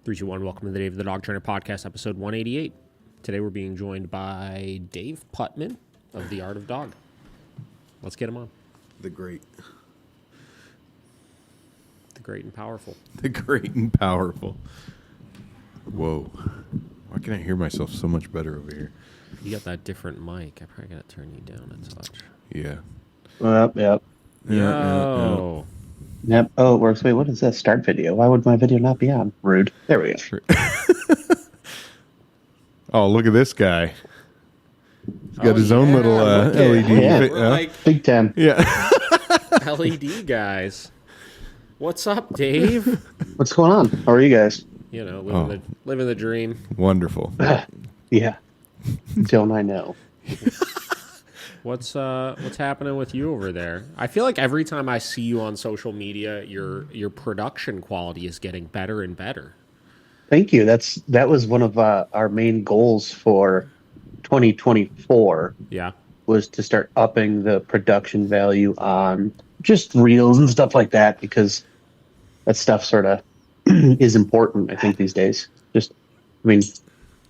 3, 2, 1. Welcome to the David the Dog Trainer Podcast, episode 188. Today we're being joined by Dave Putman of The Art of Dog. Let's get him on. The great. The great and powerful. The great and powerful. Whoa. Why can I hear myself so much better over here? You got that different mic. I probably got to turn you down a touch. Yeah. Yep. Yo. Yep. Oh, it works. Wait, what is this? Start video. Why would my video not be on? Rude. There we go. Oh, look at this guy. He's got his own little LED. Yeah. Big time. Yeah. LED guys. What's up, Dave? What's going on? How are you guys? You know, living the dream. Wonderful. Yeah. Don't I know? What's happening with you over there? I feel like every time I see you on social media, your production quality is getting better and better. Thank you. That was one of our main goals for 2024. Yeah. Was to start upping the production value on just reels and stuff like that, because that stuff sort of is important, I think, these days.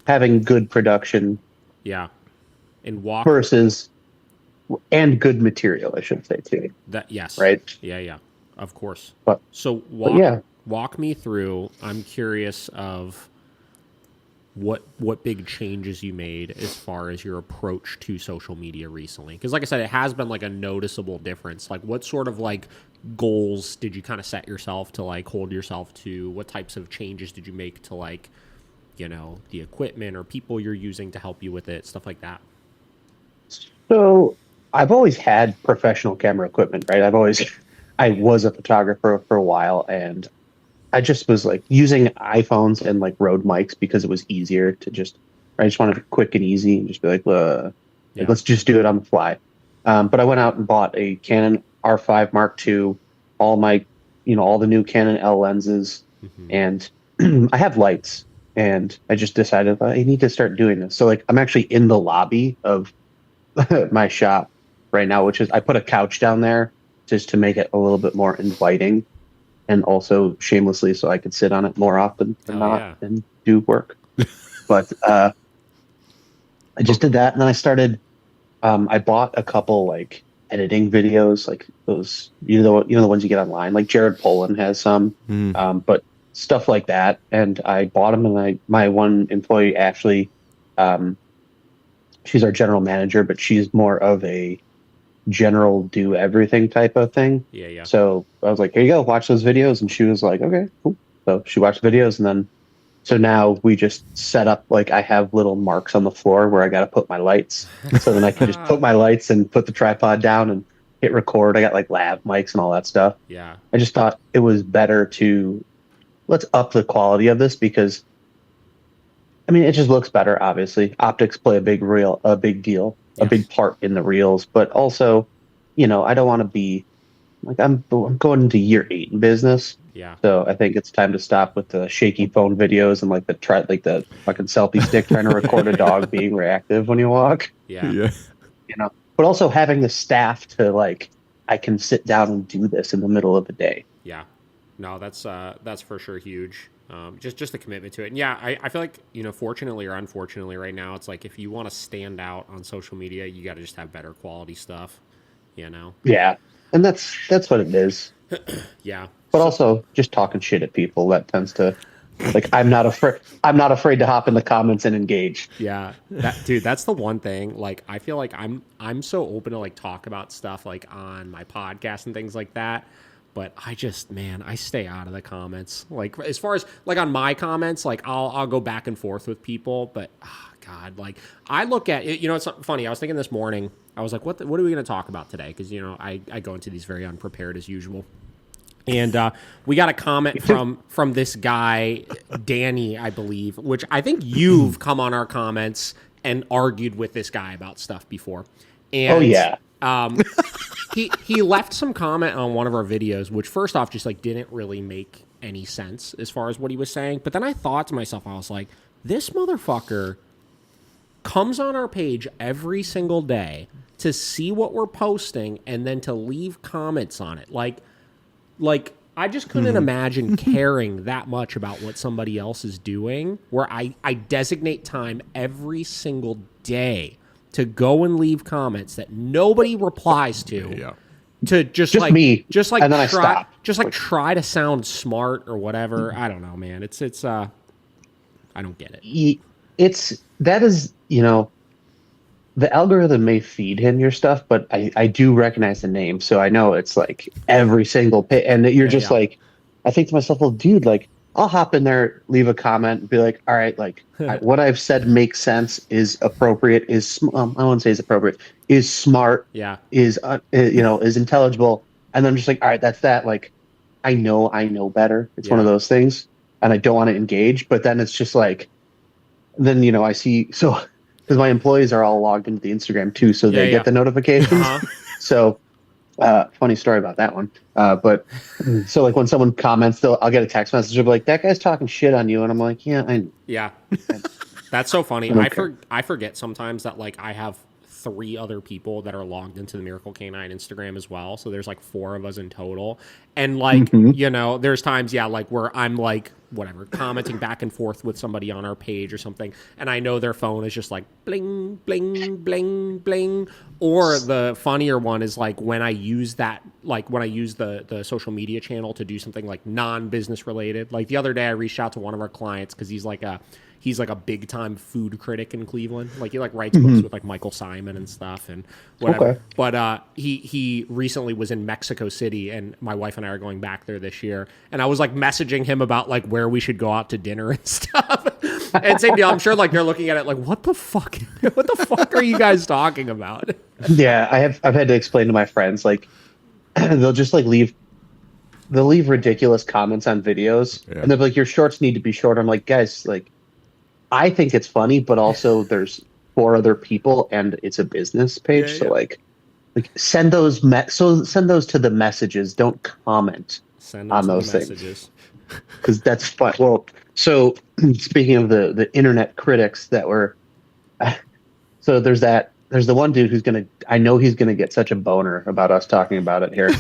Having good production. Yeah. And walk versus and good material, I should say, too. That yes. Right? Yeah. Of course. But walk me through. I'm curious of what big changes you made as far as your approach to social media recently. Because like I said, it has been like a noticeable difference. Like what sort of like goals did you kind of set yourself to like hold yourself to? What types of changes did you make to like, you know, the equipment or people you're using to help you with it, stuff like that? So I've always had professional camera equipment, right? I was a photographer for a while, and I just was like using iPhones and like Rode mics because it was easier to I just wanted it quick and easy and just be like, let's just do it on the fly. But I went out and bought a Canon R5 Mark II, all the new Canon L lenses, and I have lights, and I just decided I need to start doing this. So like I'm actually in the lobby of my shop right now, which is I put a couch down there just to make it a little bit more inviting, and also shamelessly so I could sit on it more often and do work. But I just did that, and then I started. I bought a couple like editing videos, like those the ones you get online. Like Jared Polin has some, but stuff like that. And I bought them, and my one employee Ashley, she's our general manager, but she's more of a general do everything type of thing. Yeah. So I was like, here you go, watch those videos. And she was like, okay, cool. So she watched the videos, and then so now we just set up, like I have little marks on the floor where I got to put my lights. So then I can just put my lights and put the tripod down and hit record. I got like lav mics and all that stuff. Yeah. I just thought it was better let's up the quality of this, because it just looks better. Obviously, optics play a big deal, a big part in the reels. But also, I don't want to be like I'm going into year 8 in business. Yeah. So I think it's time to stop with the shaky phone videos and like the fucking selfie stick trying to record a dog being reactive when you walk. Yeah. But also having the staff to like I can sit down and do this in the middle of the day. Yeah. No, that's for sure huge. Just a commitment to it. And yeah, I feel like, fortunately or unfortunately right now, it's like if you want to stand out on social media, you got to just have better quality stuff, Yeah. And that's what it is. Yeah. But also just talking shit at people, that tends to like I'm not afraid to hop in the comments and engage. Yeah. That's the one thing. Like I feel like I'm so open to like talk about stuff like on my podcast and things like that. But I stay out of the comments. Like as far as like on my comments, like I'll go back and forth with people. But God, like I look at it, it's funny. I was thinking this morning, I was like, what are we going to talk about today? Because I go into these very unprepared as usual. And we got a comment from this guy, Danny, I believe, which I think you've come on our comments and argued with this guy about stuff before. And, he left some comment on one of our videos, which first off just like didn't really make any sense as far as what he was saying. But then I thought to myself, I was like, this motherfucker comes on our page every single day to see what we're posting and then to leave comments on it. Like I just couldn't imagine caring that much about what somebody else is doing, where I designate time every single day to go and leave comments that nobody replies to. Yeah. To just like me, just like and then I stop. Just like try to sound smart or whatever. I don't know, man. It's I don't get it. That is, the algorithm may feed him your stuff, but I do recognize the name, so I know it's like every single page, and you're just like, I think to myself, well, dude, like I'll hop in there, leave a comment, and be like, all right, like what I've said makes sense, is appropriate, I wouldn't say is appropriate, is smart, is is intelligible, and then I'm just like, all right, that's that. Like I know better. It's one of those things, and I don't want to engage, but then it's just like, then I see so. Because my employees are all logged into the Instagram too, so they get the notifications. So, funny story about that one. But so like when someone comments, I'll get a text message. They'll be like, "That guy's talking shit on you," and I'm like, "Yeah, that's so funny." I forget sometimes that like I have 3 other people that are logged into the Miracle Canine Instagram as well. So there's like 4 of us in total. And like, there's times, like where I'm like, whatever, commenting back and forth with somebody on our page or something. And I know their phone is just like bling, bling, bling, bling. Or the funnier one is like when I use that, like when I use the social media channel to do something like non-business related. Like the other day I reached out to one of our clients because he's like a big time food critic in Cleveland. Like he like writes books with like Michael Simon and stuff and whatever. Okay. But he recently was in Mexico City, and my wife and I are going back there this year. And I was like messaging him about like where we should go out to dinner and stuff. And same deal, I'm sure like they're looking at it like, what the fuck are you guys talking about? Yeah, I've had to explain to my friends, like they'll just like leave ridiculous comments on videos, and they're like, your shorts need to be short. I'm like, guys, like I think it's funny, but also there's 4 other people and it's a business page. So like send those to the messages. Don't comment on those things, because that's fun. Well, so speaking of the internet critics that were, so there's the one dude who's I know he's gonna get such a boner about us talking about it here.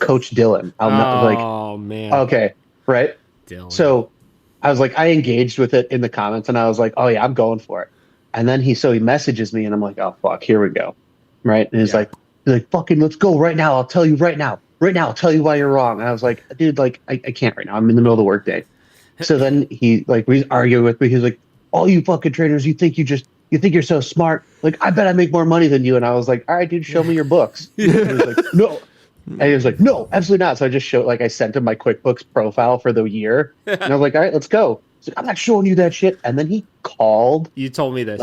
Coach Dylan. Oh man. Okay. Right. Dylan. So I was like, I engaged with it in the comments, and I was like, oh yeah, I'm going for it. And then he messages me, and I'm like, oh fuck, here we go, right? And he's like, fucking, let's go right now. I'll tell you right now. I'll tell you why you're wrong. And I was like, dude, like I can't right now. I'm in the middle of the workday. So then he he's arguing with me. He's like, all you fucking trainers, you think you're so smart. Like I bet I make more money than you. And I was like, all right, dude, show me your books. And he was like, no. And he was like, no, absolutely not. So I just showed, I sent him my QuickBooks profile for the year. And I was like, all right, let's go. So I'm not showing you that shit. And then he called. You told me this.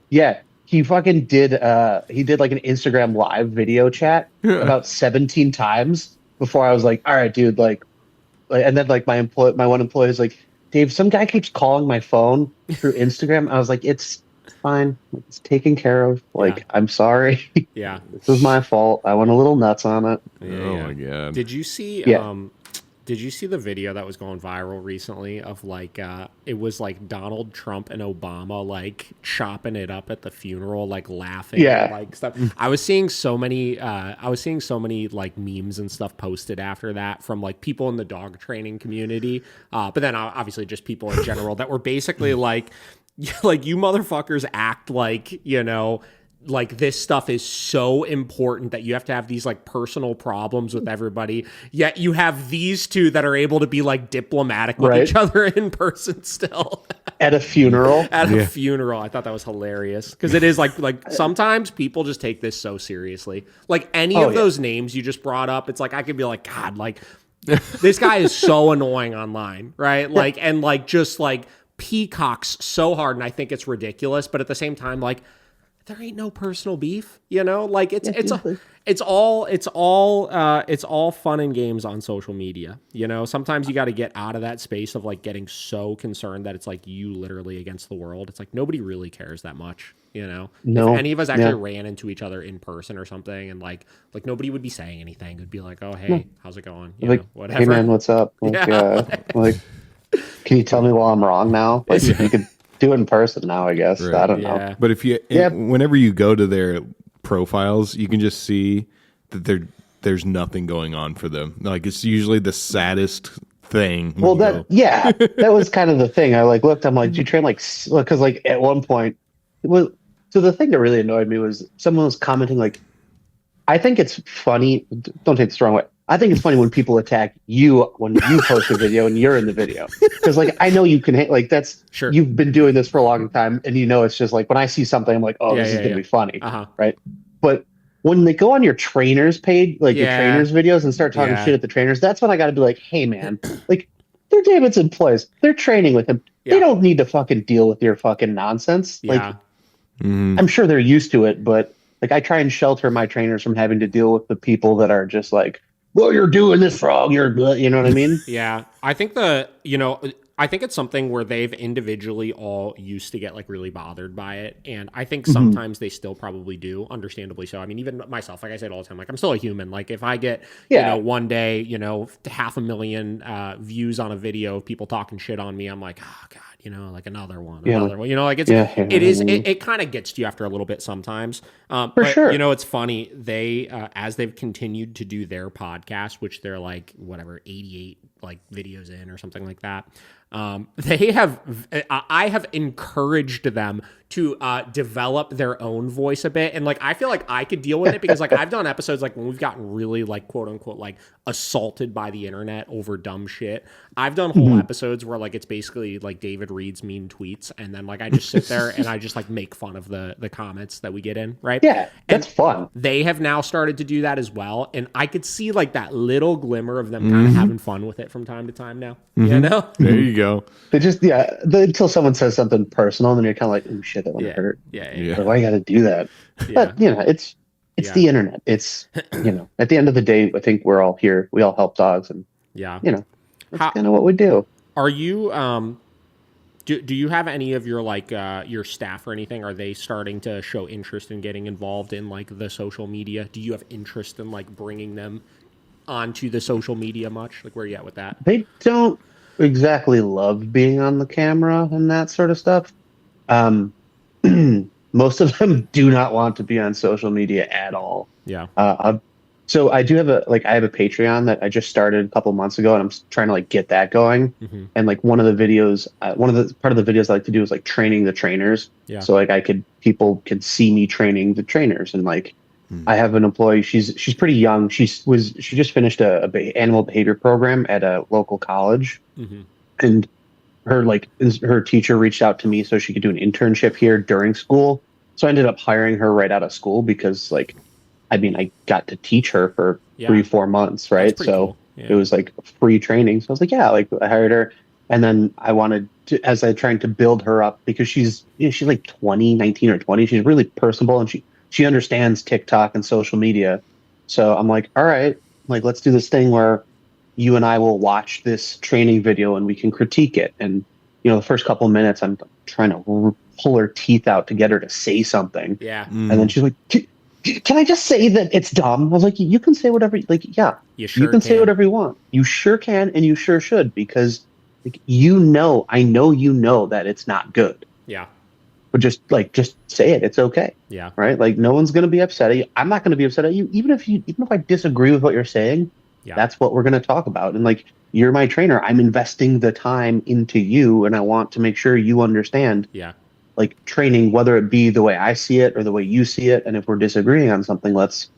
Yeah. He fucking did, he did like an Instagram live video chat about 17 times before I was like, all right, dude, and then like my one employee is like, Dave, some guy keeps calling my phone through Instagram. I was like, it's fine. It's taken care of. I'm sorry. Yeah. This was my fault. I went a little nuts on it. Yeah. My God. Did you see the video that was going viral recently of it was like Donald Trump and Obama like chopping it up at the funeral, like laughing and like stuff. I was seeing so many like memes and stuff posted after that from like people in the dog training community. But then obviously just people in general that were basically like you motherfuckers act like, like this stuff is so important that you have to have these like personal problems with everybody. Yet you have these 2 that are able to be like diplomatic with each other in person still. At a funeral. A funeral. I thought that was hilarious. Because it is like sometimes people just take this so seriously. Like any of those names you just brought up, it's like I could be like, God, like this guy is so annoying online, right? Like and like just like peacocks so hard, and I think it's ridiculous, but at the same time, like there ain't no personal beef, like it's all fun and games on social media. Sometimes you got to get out of that space of like getting so concerned that it's like you literally against the world. It's like nobody really cares that much. No. If any of us actually ran into each other in person or something, and like nobody would be saying anything. It'd be like, oh hey, how's it going? Whatever. Hey man, what's up? Like, can you tell me while I'm wrong now? Like you could do it in person now, I guess. Right. I don't know. But if whenever you go to their profiles, you can just see that there's nothing going on for them. Like it's usually the saddest thing. Well, that was kind of the thing. I like looked. I'm like, do you train like because like at one point, it was so the thing that really annoyed me was someone was commenting like, I think it's funny. Don't take this the wrong way. I think it's funny when people attack you when you post a video and you're in the video because like I know you can like that's sure. You've been doing this for a long time and you know it's just like when I see something I'm like this is gonna be funny, right? But when they go on your trainers page, like your trainers videos and start talking shit at the trainers, that's when I got to be like, hey man, like they're David's employees, they're training with him, they don't need to fucking deal with your fucking nonsense. Like I'm sure they're used to it, but like I try and shelter my trainers from having to deal with the people that are just like, well, you're doing this wrong. You know what I mean? Yeah. I think I think it's something where they've individually all used to get like really bothered by it. And I think sometimes they still probably do, understandably so. I mean, even myself, like I say it all the time, like I'm still a human. Like if I get, one day, 500,000 views on a video of people talking shit on me, I'm like, oh God, like another one, like it kind of gets to you after a little bit sometimes. For sure. It's funny. They, as they've continued to do their podcast, which they're like, whatever, 88 like videos in or something like that. I have encouraged them to develop their own voice a bit. And like, I feel like I could deal with it because like I've done episodes like when we've gotten really like quote unquote, like assaulted by the internet over dumb shit. I've done whole episodes where like, it's basically like David reads mean tweets. And then like, I just sit there and I just like make fun of the comments that we get in. Right. Yeah. That's fun. They have now started to do that as well. And I could see like that little glimmer of them kind of having fun with it from time to time now, There you go. They just, until someone says something personal, then you're kind of like, oh shit, that one hurt. Yeah. Why you got to do that? But, it's the internet. It's, at the end of the day, I think we're all here. We all help dogs. And, that's kind of what we do. Are you, do you have any of your, like, your staff or anything? Are they starting to show interest in getting involved in, like, the social media? Do you have interest in, like, bringing them onto the social media much? Like, where are you at with that? They don't exactly love being on the camera and that sort of stuff. Most of them do not want to be on social media at all. Yeah. So I do have a Patreon that I just started a couple months ago, and I'm trying to like get that going. And like one of the videos, part of the videos I like to do is like training the trainers. Yeah. So like people could see me training the trainers, and like I have an employee. She's pretty young. She just finished a animal behavior program at a local college, and her teacher reached out to me so she could do an internship here during school. So I ended up hiring her right out of school because I got to teach her for 3-4 months, right? So cool. It was like free training. So I was like, I hired her, and then I wanted to, as I trying to build her up because she's like 19 or 20. She's really personable and she understands TikTok and social media. So I'm like, all right, like let's do this thing where you and I will watch this training video and we can critique it. And the first couple of minutes, I'm trying to pull her teeth out to get her to say something. Yeah. And then she's like, can I just say that it's dumb? I was like, you can say whatever, you can say whatever you want. You sure can, and you sure should, because I know that it's not good. Yeah. But just say it. It's okay. Yeah. Right. Like no one's going to be upset at you. I'm not going to be upset at you. Even if I disagree with what you're saying, that's what we're going to talk about. And like, you're my trainer. I'm investing the time into you, and I want to make sure you understand. Yeah. Like training, whether it be the way I see it or the way you see it. And if we're disagreeing on something, let's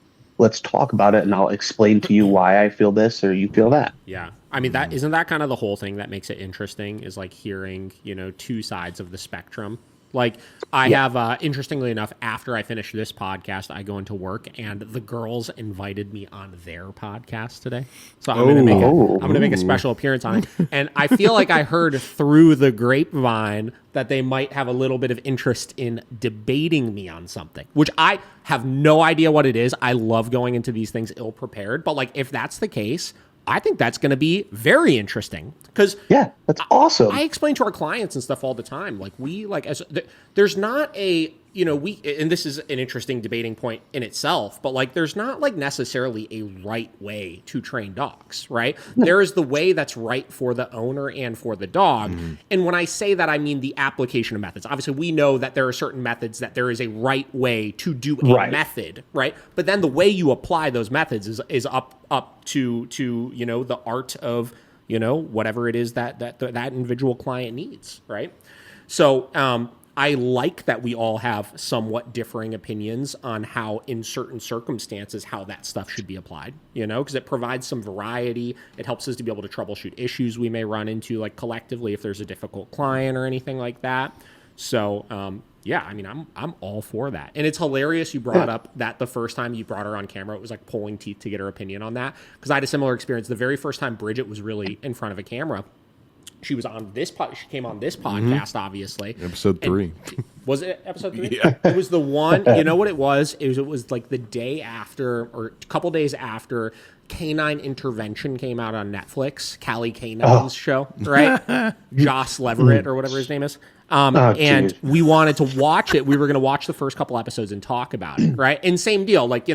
talk about it, and I'll explain to you why I feel this or you feel that. Yeah. I mean, isn't that kind of the whole thing that makes it interesting, is like hearing, two sides of the spectrum. Like I have, interestingly enough, after I finish this podcast, I go into work, and the girls invited me on their podcast today. So I'm going to make a special appearance on it. And I feel like I heard through the grapevine that they might have a little bit of interest in debating me on something, which I have no idea what it is. I love going into these things ill prepared, but like if that's the case, I think that's going to be very interesting because that's awesome. I explain to our clients and stuff all the time. Like there's not a and this is an interesting debating point in itself, but like there's not like necessarily a right way to train dogs, right? There is the way that's right for the owner and for the dog. And when I say that, I mean the application of methods. Obviously, we know that there are certain methods that there is a right way to do a method, right? But then the way you apply those methods is up to the art of whatever it is that individual client needs, right? So I like that we all have somewhat differing opinions on how, in certain circumstances, how that stuff should be applied, because it provides some variety. It helps us to be able to troubleshoot issues we may run into, like collectively, if there's a difficult client or anything like that. So, I'm all for that. And it's hilarious you brought up that the first time you brought her on camera, it was like pulling teeth to get her opinion on that. Because I had a similar experience. The very first time Bridget was really in front of a camera, she was on this she came on this podcast, obviously. Episode 3. Was it episode 3? Yeah. It was the one, you know what it was? It was like the day after, or a couple days after, Canine Intervention came out on Netflix, Callie Canine's show, right? Joss Leverett or whatever his name is. And we wanted to watch it. We were going to watch the first couple episodes and talk about it, right? And same deal, like,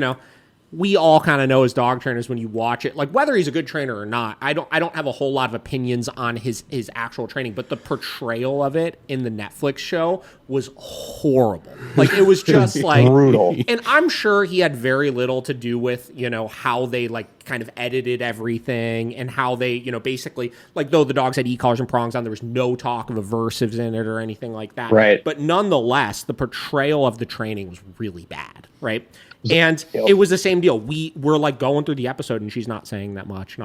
we all kind of know as dog trainers when you watch it, like whether he's a good trainer or not. I don't have a whole lot of opinions on his actual training, but the portrayal of it in the Netflix show was horrible. Like it was just like brutal. And I'm sure he had very little to do with, how they like kind of edited everything and how they, basically like though the dogs had e-collars and prongs on, there was no talk of aversives in it or anything like that. Right. But nonetheless, the portrayal of the training was really bad. Right. And it was the same deal. We were like going through the episode and she's not saying that much.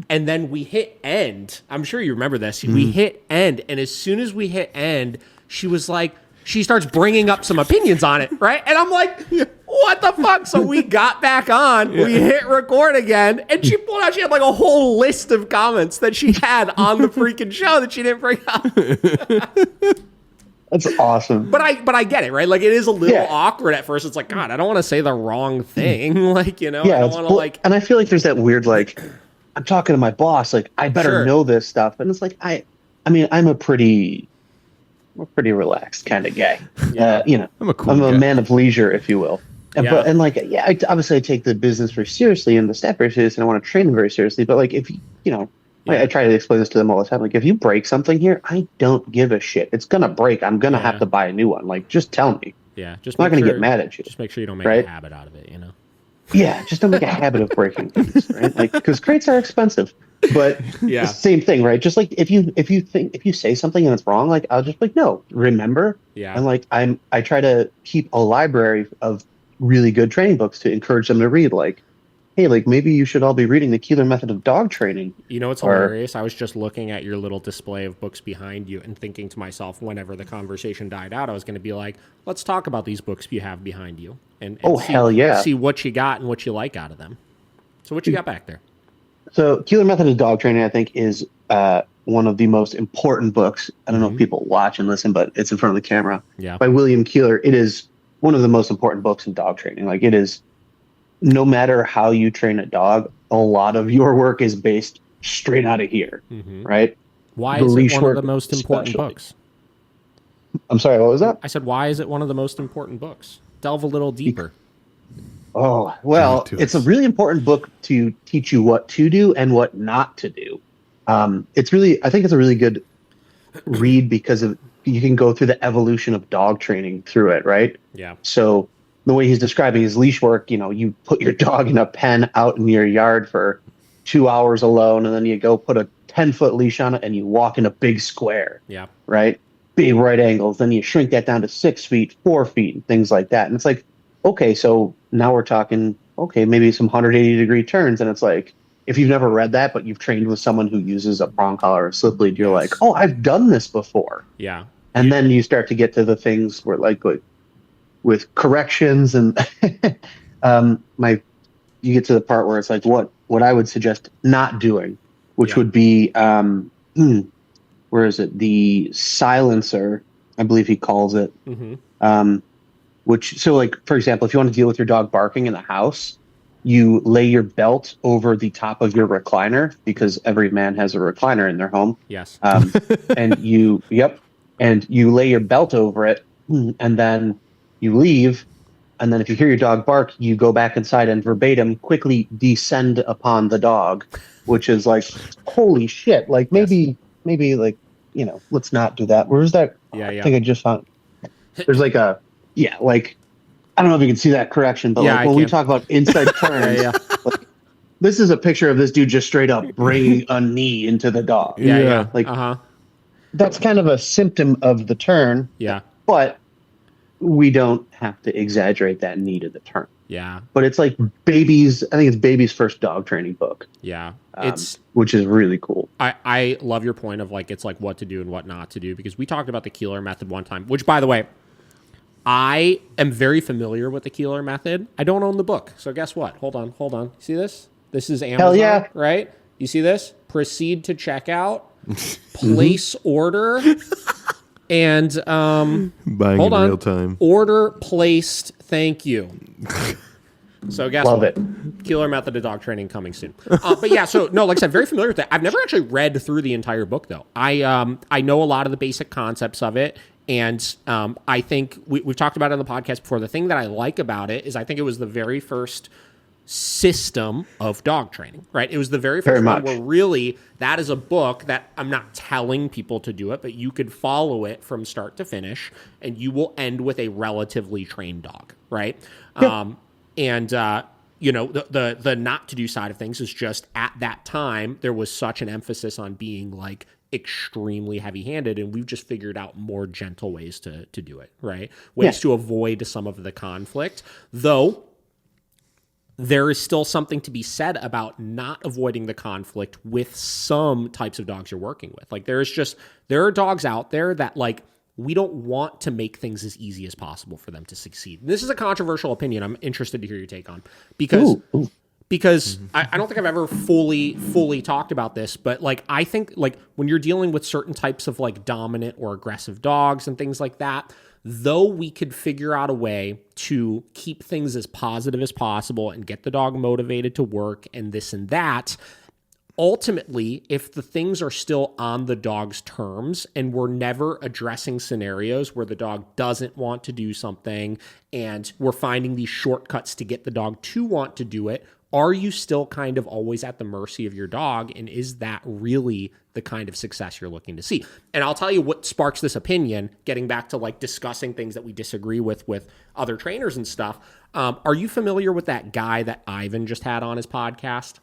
And then we hit end. I'm sure you remember this. We hit end. And as soon as we hit end, she was like, she starts bringing up some opinions on it. Right. And I'm like, what the fuck? So we got back on, we hit record again. And she pulled out, she had like a whole list of comments that she had on the freaking show that she didn't bring up. That's awesome. But I get it, right? Like it is a little awkward at first. It's like, God, I don't want to say the wrong thing. Like, I don't want to like. And I feel like there's that weird, like, I'm talking to my boss, like I better know this stuff. And it's like, I mean, I'm a pretty relaxed kind of guy. Yeah. I'm a man of leisure, if you will. And, I obviously I take the business very seriously and the staff very seriously, and I want to train them very seriously. But like, if I try to explain this to them all the time. Like, if you break something here, I don't give a shit. It's gonna break. I'm gonna have to buy a new one. Like, just tell me. Yeah, I'm not gonna get mad at you. Just make sure you don't make a habit out of it. Yeah, just don't make a habit of breaking things, right? Like, because crates are expensive. But it's the same thing, right? Just like if you say something and it's wrong, like I'll just be like, no, remember. Yeah. And like I try to keep a library of really good training books to encourage them to read. Like, hey, like maybe you should all be reading the Keeler Method of Dog Training. It's hilarious. I was just looking at your little display of books behind you and thinking to myself, whenever the conversation died out, I was going to be like, let's talk about these books you have behind you. And hell yeah. See what you got and what you like out of them. So what you got back there? So Keeler Method of Dog Training, I think, is one of the most important books. I don't know if people watch and listen, but it's in front of the camera. Yeah. By William Keeler. It is one of the most important books in dog training. Like it is. No matter how you train a dog, a lot of your work is based straight out of here, right? Why is it one of the most important books? I'm sorry, what was that? I said, why is it one of the most important books? Delve a little deeper. Oh, well, it's a really important book to teach you what to do and what not to do. I think it's a really good read because you can go through the evolution of dog training through it, right? Yeah. So the way he's describing his leash work, you put your dog in a pen out in your yard for 2 hours alone, and then you go put a 10-foot leash on it and you walk in a big square. Yeah. Right? Big right angles. Then you shrink that down to 6 feet, 4 feet, and things like that. And it's like, okay, so now we're talking, maybe some 180-degree turns. And it's like, if you've never read that, but you've trained with someone who uses a prong collar or slip lead, you're like, oh, I've done this before. Yeah. And then you start to get to the things where like with corrections and you get to the part where it's like what I would suggest not doing, which would be where is it? The silencer, I believe he calls it. So like, for example, if you want to deal with your dog barking in the house, you lay your belt over the top of your recliner, because every man has a recliner in their home. Yes. And you lay your belt over it. and then you leave. And then if you hear your dog bark, you go back inside and verbatim quickly descend upon the dog, which is like, holy shit. Like maybe like, let's not do that. Where's that? Yeah. I think I just found, there's like like, I don't know if you can see that correction, but like when we talk about inside turns, like, this is a picture of this dude just straight up bringing a knee into the dog. Yeah. Like that's kind of a symptom of the turn. Yeah. But we don't have to exaggerate that knee to the turn. Yeah. But it's like baby's, I think it's baby's first dog training book. Yeah. Which is really cool. I love your point of like, it's like what to do and what not to do, because we talked about the Keeler method one time, which, by the way, I am very familiar with the Keeler method. I don't own the book. So guess what? Hold on. See this? This is Amazon, Hell yeah. Right? You see this? Proceed to checkout, place order, and buying hold in on. real time. Order placed. Thank you. So guess Love what? it. Keeler method of dog training coming soon. But yeah, so no, like I said, very familiar with that. I've never actually read through the entire book though. I know a lot of the basic concepts of it. And I think we've talked about it on the podcast before. The thing that I like about it is I think it was the very first system of dog training, right? It was the very first one where really that is a book that I'm not telling people to do it, but you could follow it from start to finish and you will end with a relatively trained dog, right? Yeah. The not to do side of things is just at that time, there was such an emphasis on being like extremely heavy-handed, and we've just figured out more gentle ways to do it, right? Ways to avoid some of the conflict, though there is still something to be said about not avoiding the conflict with some types of dogs you're working with. Like there are dogs out there that like, we don't want to make things as easy as possible for them to succeed. And this is a controversial opinion. I'm interested to hear your take on because I don't think I've ever fully talked about this, but like, I think like when you're dealing with certain types of like dominant or aggressive dogs and things like that, though we could figure out a way to keep things as positive as possible and get the dog motivated to work and this and that, ultimately, if the things are still on the dog's terms and we're never addressing scenarios where the dog doesn't want to do something and we're finding these shortcuts to get the dog to want to do it, are you still kind of always at the mercy of your dog? And is that really the kind of success you're looking to see? And I'll tell you what sparks this opinion, getting back to like discussing things that we disagree with other trainers and stuff. Are you familiar with that guy that Ivan just had on his podcast?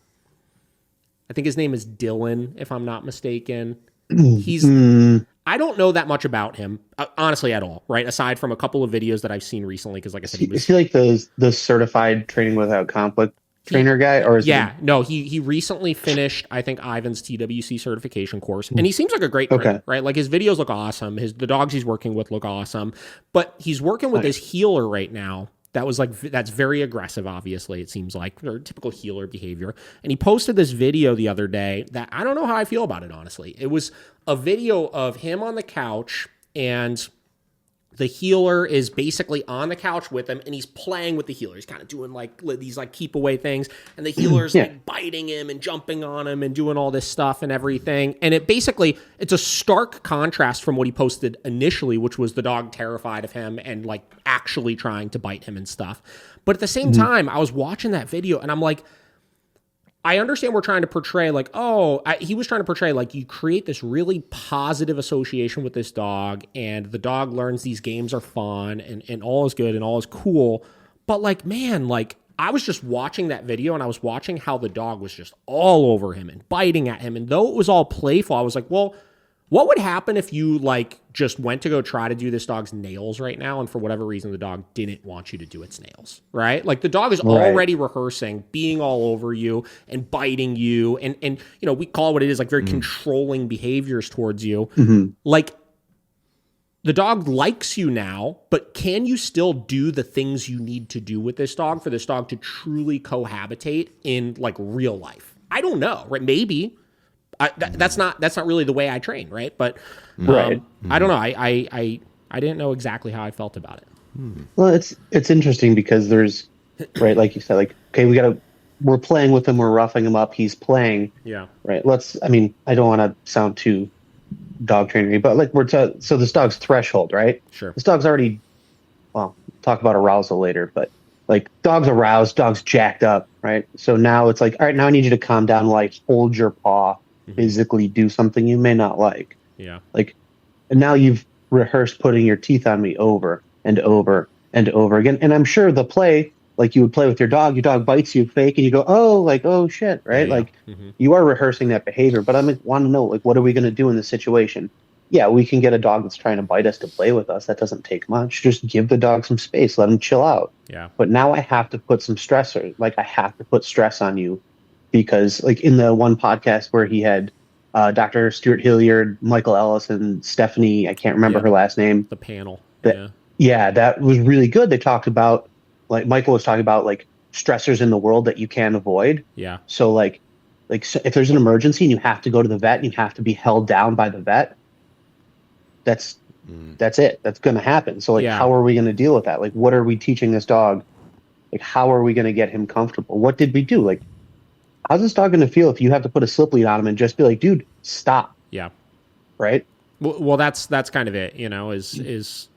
I think his name is Dylan, if I'm not mistaken. I don't know that much about him, honestly, at all, right? Aside from a couple of videos that I've seen recently, because like I said, is he like the certified training without conflict trainer guy, or is no, he recently finished, I think, Ivan's TWC certification course, and he seems like a great trainer, right? Like his videos look awesome, the dogs he's working with look awesome, but he's working with his healer right now. That's very aggressive, obviously, it seems like, or typical healer behavior. And he posted this video the other day that I don't know how I feel about it, honestly. It was a video of him on the couch, and the healer is basically on the couch with him, and he's playing with the healer. He's kind of doing like these like keep away things, and the healer's like biting him and jumping on him and doing all this stuff and everything. And it's a stark contrast from what he posted initially, which was the dog terrified of him and like actually trying to bite him and stuff. But at the same time, I was watching that video and I'm like, I understand we're trying to portray like, he was trying to portray like you create this really positive association with this dog and the dog learns these games are fun and all is good and all is cool. But like, man, like I was just watching that video and I was watching how the dog was just all over him and biting at him. And though it was all playful, I was like, well, what would happen if you like just went to go try to do this dog's nails right now and for whatever reason the dog didn't want you to do its nails, right? Like the dog is already rehearsing being all over you and biting you and we call it what it is, like very controlling behaviors towards you. Like the dog likes you now, but can you still do the things you need to do with this dog for this dog to truly cohabitate in like real life? I don't know, right? Maybe. That's not really the way I train, right? But I don't know. I didn't know exactly how I felt about it. Well, it's interesting because there's right, like you said, like okay, we're playing with him, we're roughing him up, he's playing. Yeah. Right. I don't want to sound too dog training, but like so this dog's threshold, right? Sure. This dog's already, well, talk about arousal later, but like dog's aroused, dog's jacked up, right? So now it's like, all right, now I need you to calm down, like hold your paw, physically do something you may not like. Yeah. Like, and now you've rehearsed putting your teeth on me over and over and over again. And I'm sure the play, like you would play with your dog bites you fake and you go, oh, like, oh shit, right? Yeah. Like you are rehearsing that behavior, but I want to know, like, what are we going to do in this situation? Yeah, we can get a dog that's trying to bite us to play with us. That doesn't take much. Just give the dog some space, let him chill out. Yeah. But now I have to put some stressors, like I have to put stress on you because like in the one podcast where he had Dr. Stuart Hilliard, Michael Ellis, and Stephanie, I can't remember her last name. The panel. Yeah, that was really good. They talked about, like Michael was talking about like stressors in the world that you can avoid. Yeah. So like so if there's an emergency and you have to go to the vet and you have to be held down by the vet, that's it. That's going to happen. So like, how are we going to deal with that? Like, what are we teaching this dog? Like, how are we going to get him comfortable? What did we do? Like, how's this dog going to feel if you have to put a slip lead on him and just be like, dude, stop. Yeah. Right. Well, that's kind of it, is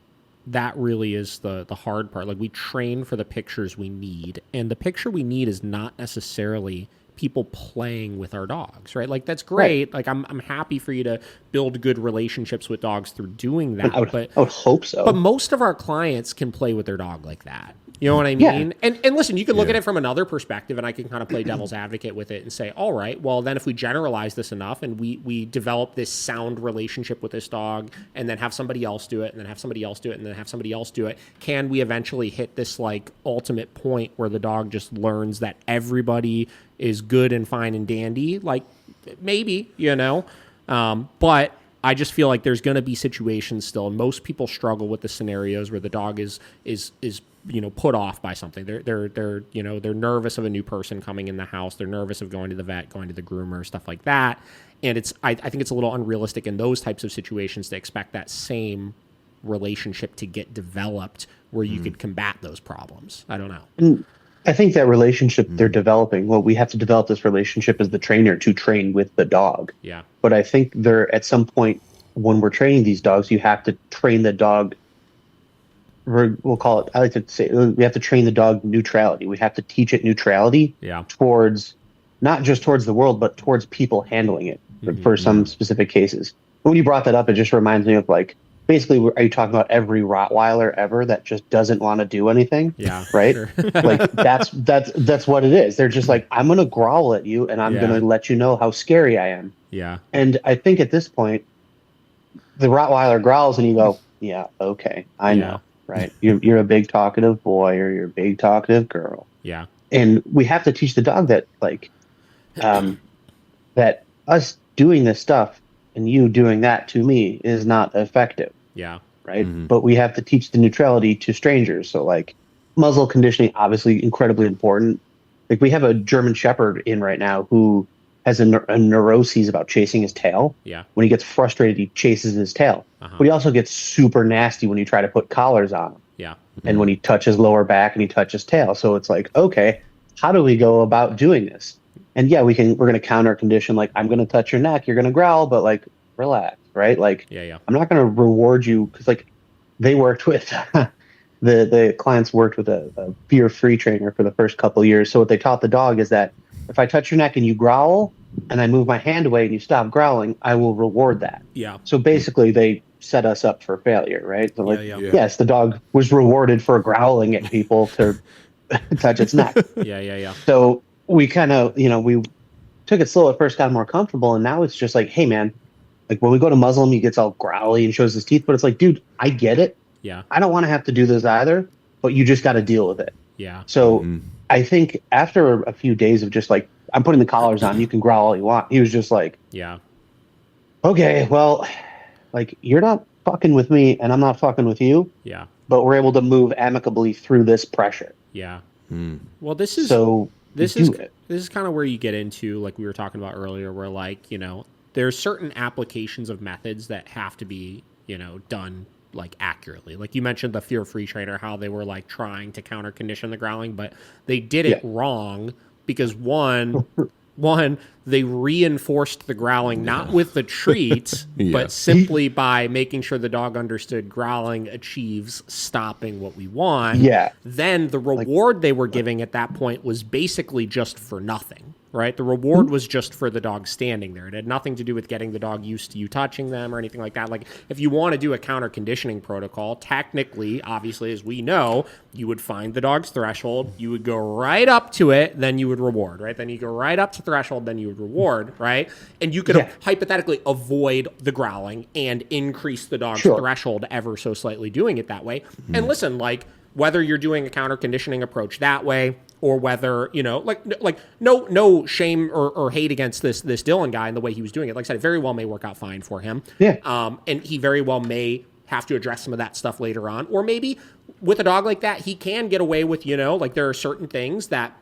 that really is the hard part. Like we train for the pictures we need, and the picture we need is not necessarily people playing with our dogs, right? Like that's great. Right. Like I'm happy for you to build good relationships with dogs through doing that. I would hope so. But most of our clients can play with their dog like that. You know what I mean? Yeah. And listen, you can look at it from another perspective, and I can kind of play devil's advocate with it and say, all right, well, then if we generalize this enough and we develop this sound relationship with this dog and then have somebody else do it and then have somebody else do it and then have somebody else do it, can we eventually hit this like ultimate point where the dog just learns that everybody is good and fine and dandy? Like maybe, but I just feel like there's going to be situations still, and most people struggle with the scenarios where the dog is put off by something. They're nervous of a new person coming in the house. They're nervous of going to the vet, going to the groomer, stuff like that. And I think it's a little unrealistic in those types of situations to expect that same relationship to get developed where you could combat those problems. I don't know. And I think that relationship they're developing, well, we have to develop this relationship as the trainer to train with the dog. Yeah. But I think at some point when we're training these dogs, you have to train the dog. We'll call it, I like to say, we have to train the dog neutrality. We have to teach it neutrality towards, not just towards the world, but towards people handling it for some specific cases. When you brought that up, it just reminds me of like, basically, are you talking about every Rottweiler ever that just doesn't want to do anything? Yeah. Right? Sure. Like that's what it is. They're just like, I'm going to growl at you and I'm going to let you know how scary I am. Yeah. And I think at this point, the Rottweiler growls and you go, yeah, okay, I know. Right. You're a big talkative boy or you're a big talkative girl. Yeah. And we have to teach the dog that like, that us doing this stuff and you doing that to me is not effective. Yeah. Right. But we have to teach the neutrality to strangers. So like muzzle conditioning, obviously incredibly important. Like we have a German Shepherd in right now who has a neuroses about chasing his tail. Yeah. When he gets frustrated, he chases his tail. But he also gets super nasty when you try to put collars on him. Yeah. And when he touches lower back and he touches tail. So it's like, okay, how do we go about doing this? And yeah, we're going to counter condition. Like, I'm going to touch your neck. You're going to growl, but like, relax. Right. Like, I'm not going to reward you. Cause like they worked with, the clients worked with a fear-free trainer for the first couple of years. So what they taught the dog is that if I touch your neck and you growl and I move my hand away and you stop growling, I will reward that. Yeah. So basically they set us up for failure, right? So like, yes, the dog was rewarded for growling at people to touch its neck. Yeah. So we kind of, we took it slow at first, got more comfortable. And now it's just like, hey man, like when we go to muzzle him, he gets all growly and shows his teeth, but it's like, dude, I get it. Yeah. I don't want to have to do this either, but you just got to deal with it. Yeah. So I think after a few days of just like, I'm putting the collars on, you can growl all you want. He was just like, okay, well, like you're not fucking with me and I'm not fucking with you. Yeah. But we're able to move amicably through this pressure. Yeah. Well, this is kind of where you get into, like we were talking about earlier, where like, there's certain applications of methods that have to be, done like accurately. Like you mentioned the fear-free trainer, how they were like trying to counter condition the growling, but they did it wrong because one, one, they reinforced the growling, not with the treats, but simply by making sure the dog understood growling achieves stopping what we want. Yeah. Then the reward they were giving at that point was basically just for nothing, right? The reward was just for the dog standing there. It had nothing to do with getting the dog used to you touching them or anything like that. Like, if you want to do a counter conditioning protocol, technically, obviously, as we know, you would find the dog's threshold, you would go right up to it, then you would reward, right? Then you go right up to threshold, then you would reward, right? And you could hypothetically avoid the growling and increase the dog's threshold ever so slightly doing it that way. And listen, like, whether you're doing a counter conditioning approach that way, or whether, you know, like no shame or hate against this Dylan guy and the way he was doing it. Like I said, it very well may work out fine for him. Yeah. And he very well may have to address some of that stuff later on. Or maybe with a dog like that, he can get away with, you know, like there are certain things that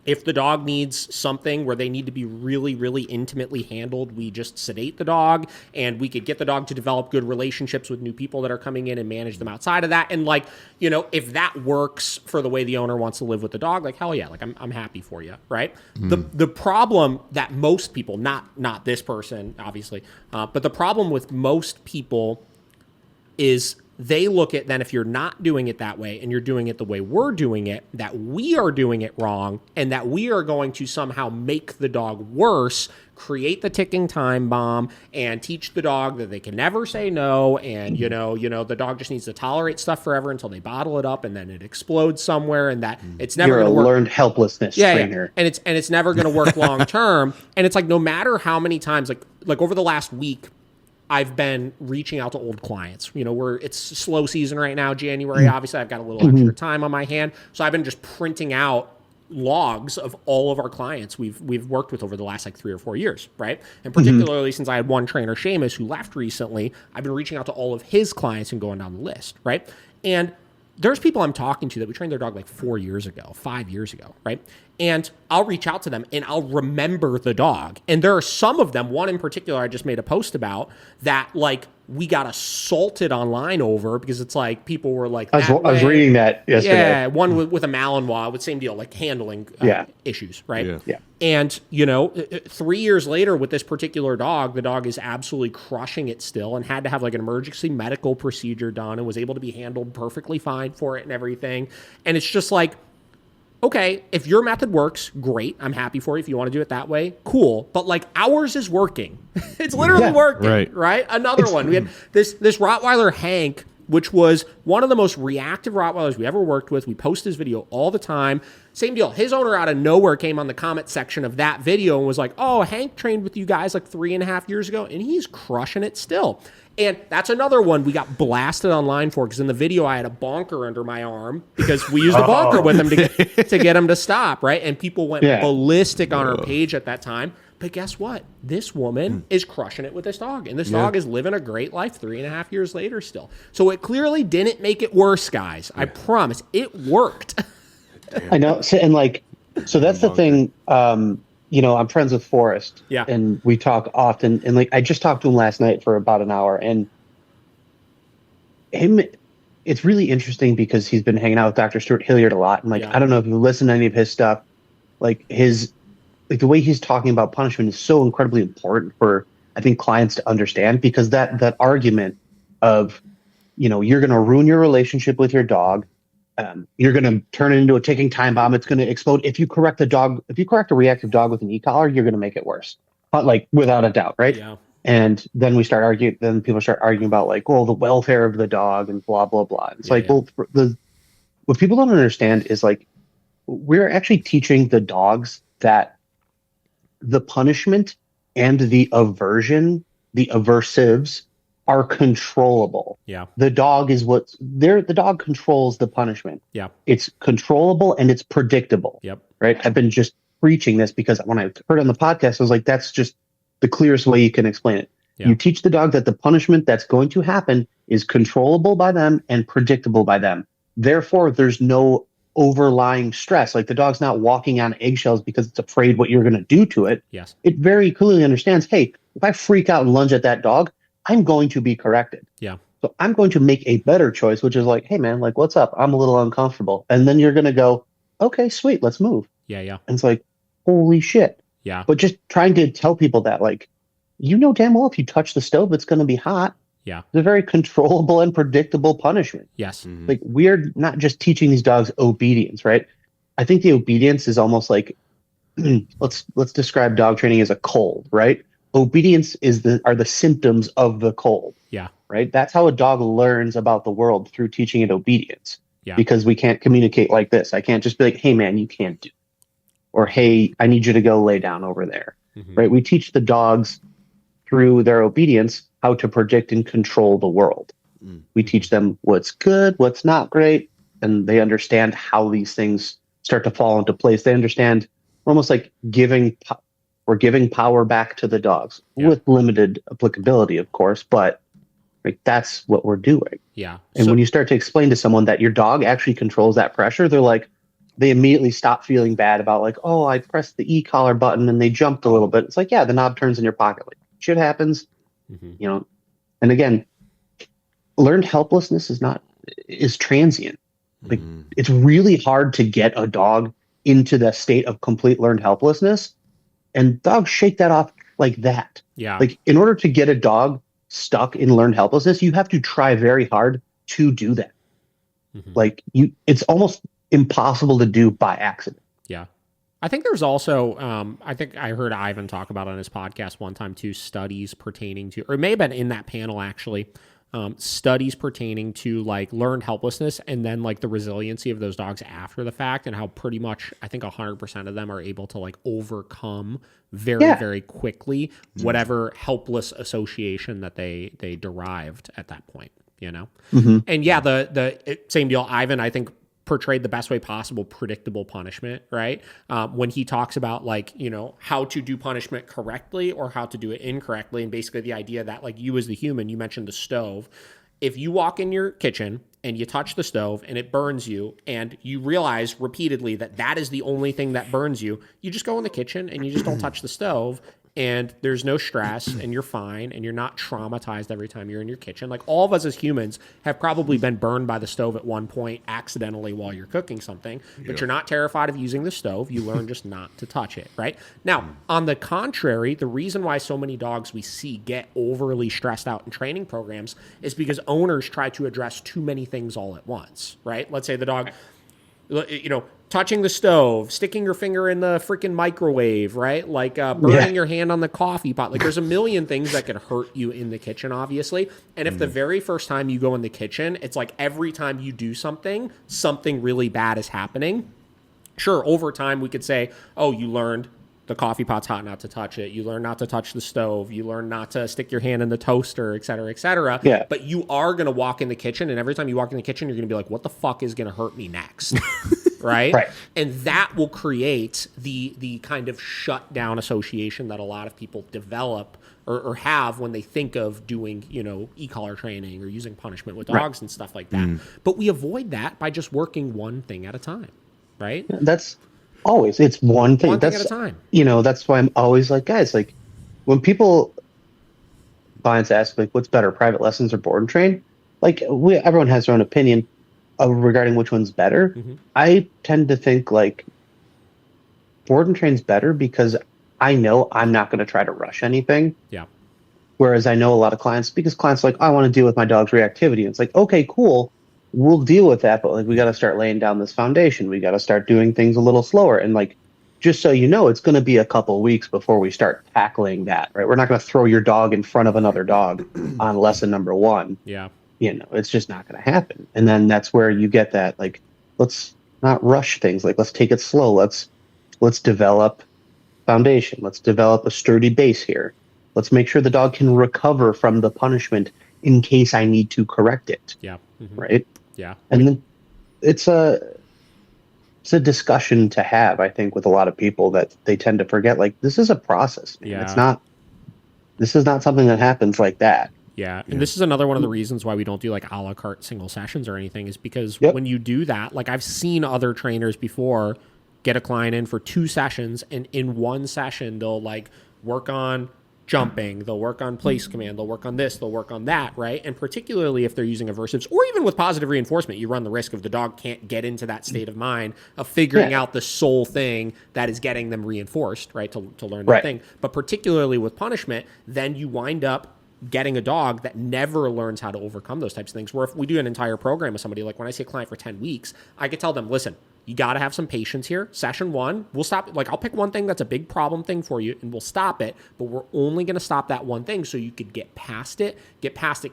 if the dog needs something where they need to be really, really intimately handled, we just sedate the dog, and we could get the dog to develop good relationships with new people that are coming in and manage them outside of that. And like, you know, if that works for the way the owner wants to live with the dog, like, hell yeah, like I'm happy for you, right? The problem that most people, not this person, obviously, but the problem with most people is they look at then if you're not doing it that way and you're doing it the way we're doing it, that we are doing it wrong and that we are going to somehow make the dog worse, create the ticking time bomb, and teach the dog that they can never say no. And, you know, the dog just needs to tolerate stuff forever until they bottle it up and then it explodes somewhere, and that it's never going to work. Learned helplessness trainer. And it's never going to work long term. And it's like, no matter how many times, like over the last week, I've been reaching out to old clients. You know, it's slow season right now, January. Obviously, I've got a little extra time on my hand. So I've been just printing out logs of all of our clients we've worked with over the last like 3 or 4 years, right? And particularly since I had one trainer, Seamus, who left recently, I've been reaching out to all of his clients and going down the list, right? And there's people I'm talking to that we trained their dog like 4 years ago, 5 years ago, right? And I'll reach out to them and I'll remember the dog. And there are some of them, one in particular I just made a post about, that like we got assaulted online over because it's like people were like, I was reading that yesterday. Yeah, one with a Malinois, with same deal, like handling issues, right? Yeah. And, you know, 3 years later with this particular dog, the dog is absolutely crushing it still and had to have like an emergency medical procedure done and was able to be handled perfectly fine for it and everything. And it's just like, okay, if your method works, great. I'm happy for you. If you want to do it that way, cool. But like ours is working. It's literally working, right? Another one. We had this Rottweiler, Hank, which was one of the most reactive Rottweilers we ever worked with. We post his video all the time. Same deal. His owner out of nowhere came on the comment section of that video and was like, oh, Hank trained with you guys like 3.5 years ago, and he's crushing it still. And that's another one we got blasted online for, because in the video I had a bonker under my arm because we used a bonker with him to get him to stop, right? And people went ballistic on our page at that time. But guess what? This woman is crushing it with this dog, and this dog is living a great life 3.5 years later still. So it clearly didn't make it worse, guys. I promise. It worked. I know. So, and like, so that's the thing. You know, I'm friends with Forrest, and we talk often. And like, I just talked to him last night for about an hour, and it's really interesting because he's been hanging out with Dr. Stuart Hilliard a lot. And like, I don't know if you listen to any of his stuff, like the way he's talking about punishment is so incredibly important for, I think, clients to understand, because that argument of, you know, you're going to ruin your relationship with your dog. You're going to turn it into a ticking time bomb. It's going to explode. If you correct a reactive dog with an e-collar, you're going to make it worse. Like, without a doubt, right? Yeah. And then people start arguing about like, well, the welfare of the dog and blah, blah, blah. It's well, what people don't understand is like, we're actually teaching the dogs that the punishment and the aversives are controllable. Yeah. The dog controls the punishment. Yeah. It's controllable and it's predictable. Yep. Right. I've been just preaching this because when I heard on the podcast, I was like, that's just the clearest way you can explain it. Yeah. You teach the dog that the punishment that's going to happen is controllable by them and predictable by them. Therefore, there's no overlying stress. Like, the dog's not walking on eggshells because it's afraid what you're going to do to it. Yes. It very clearly understands, hey, if I freak out and lunge at that dog, I'm going to be corrected. Yeah. So I'm going to make a better choice, which is like, hey man, like, what's up? I'm a little uncomfortable. And then you're going to go, okay, sweet, let's move. Yeah. Yeah. And it's like, holy shit. Yeah. But just trying to tell people that, like, you know damn well if you touch the stove, it's going to be hot. Yeah. It's a very controllable and predictable punishment. Yes. Like, we're not just teaching these dogs obedience, right? I think the obedience is almost like, let's describe dog training as a cold, right? Obedience are the symptoms of the cold. Yeah. Right? That's how a dog learns about the world, through teaching it obedience. Yeah. Because we can't communicate like this. I can't just be like, hey man, you can't do it. Or hey, I need you to go lay down over there. Right? We teach the dogs through their obedience how to predict and control the world. We teach them what's good, what's not great, and they understand how these things start to fall into place. They understand, almost like we're giving power back to the dogs, with limited applicability, of course, but like, that's what we're doing. Yeah. And when you start to explain to someone that your dog actually controls that pressure, they immediately stop feeling bad about, like, oh, I pressed the e-collar button and they jumped a little bit. It's like, yeah, the knob turns in your pocket. Like, shit happens, you know. And again, learned helplessness is transient. Like, it's really hard to get a dog into the state of complete learned helplessness, and dogs shake that off like that. Yeah. Like, in order to get a dog stuck in learned helplessness, you have to try very hard to do that. Like, it's almost impossible to do by accident. Yeah. I think there's also, I think I heard Ivan talk about on his podcast one time too, studies pertaining to, or it may have been in that panel actually, studies pertaining to like learned helplessness and then like the resiliency of those dogs after the fact, and how pretty much I think 100% of them are able to like overcome very quickly whatever helpless association that they derived at that point, you know? And yeah, the same deal. Ivan, I think, portrayed the best way possible predictable punishment, right? When he talks about, like, you know, how to do punishment correctly or how to do it incorrectly, and basically the idea that, like, you as the human, you mentioned the stove. If you walk in your kitchen and you touch the stove and it burns you, and you realize repeatedly that that is the only thing that burns you, you just go in the kitchen and you just don't touch the stove, and there's no stress and you're fine and you're not traumatized every time you're in your kitchen. Like, all of us as humans have probably been burned by the stove at one point accidentally while you're cooking something, but you're not terrified of using the stove. You learn just not to touch it, right? Now, on the contrary, the reason why so many dogs we see get overly stressed out in training programs is because owners try to address too many things all at once, right? Let's say the dog, you know, touching the stove, sticking your finger in the freaking microwave, right? Like burning your hand on the coffee pot. Like, there's a million things that could hurt you in the kitchen, obviously. And if the very first time you go in the kitchen, it's like every time you do something, something really bad is happening. Sure, over time we could say, oh, you learned the coffee pot's hot, not to touch it. You learn not to touch the stove. You learn not to stick your hand in the toaster, et cetera, et cetera. Yeah. But you are going to walk in the kitchen, and every time you walk in the kitchen, you're going to be like, what the fuck is going to hurt me next? Right? And that will create the kind of shutdown association that a lot of people develop or have when they think of doing, you know, e-collar training or using punishment with dogs and stuff like that. But we avoid that by just working one thing at a time, right? That's always, it's one thing. One thing That's, at a time. You know, that's why I'm always like, guys, like, when clients ask, like, what's better, private lessons or board and train? Like, everyone has their own opinion regarding which one's better. I tend to think, like, board and train's better because I know I'm not going to try to rush anything. Yeah. Whereas I know a lot of clients, because clients are like, I want to deal with my dog's reactivity. And it's like, okay, cool. We'll deal with that, but like, we got to start laying down this foundation. We got to start doing things a little slower. And like, just so you know, it's going to be a couple weeks before we start tackling that, right? We're not going to throw your dog in front of another dog on lesson number 1. Yeah. You know, it's just not going to happen. And then that's where you get that, like, let's not rush things. Like, let's take it slow. Let's develop foundation. Let's develop a sturdy base here. Let's make sure the dog can recover from the punishment in case I need to correct it. Yeah. Right. Yeah. And then it's a discussion to have, I think, with a lot of people, that they tend to forget, like, this is a process, man. Yeah. This is not something that happens like that. Yeah. And this is another one of the reasons why we don't do like a la carte single sessions or anything, is because when you do that, like, I've seen other trainers before get a client in for 2 sessions, and in one session they'll like work on jumping, they'll work on place command, they'll work on this, they'll work on that, right? And particularly if they're using aversives, or even with positive reinforcement, you run the risk of the dog can't get into that state of mind of figuring out the sole thing that is getting them reinforced, right, to learn that thing. But particularly with punishment, then you wind up getting a dog that never learns how to overcome those types of things. Where if we do an entire program with somebody, like when I see a client for 10 weeks, I could tell them, listen, you got to have some patience here. Session 1, we'll stop. Like, I'll pick one thing that's a big problem thing for you and we'll stop it, but we're only going to stop that one thing so you could get past it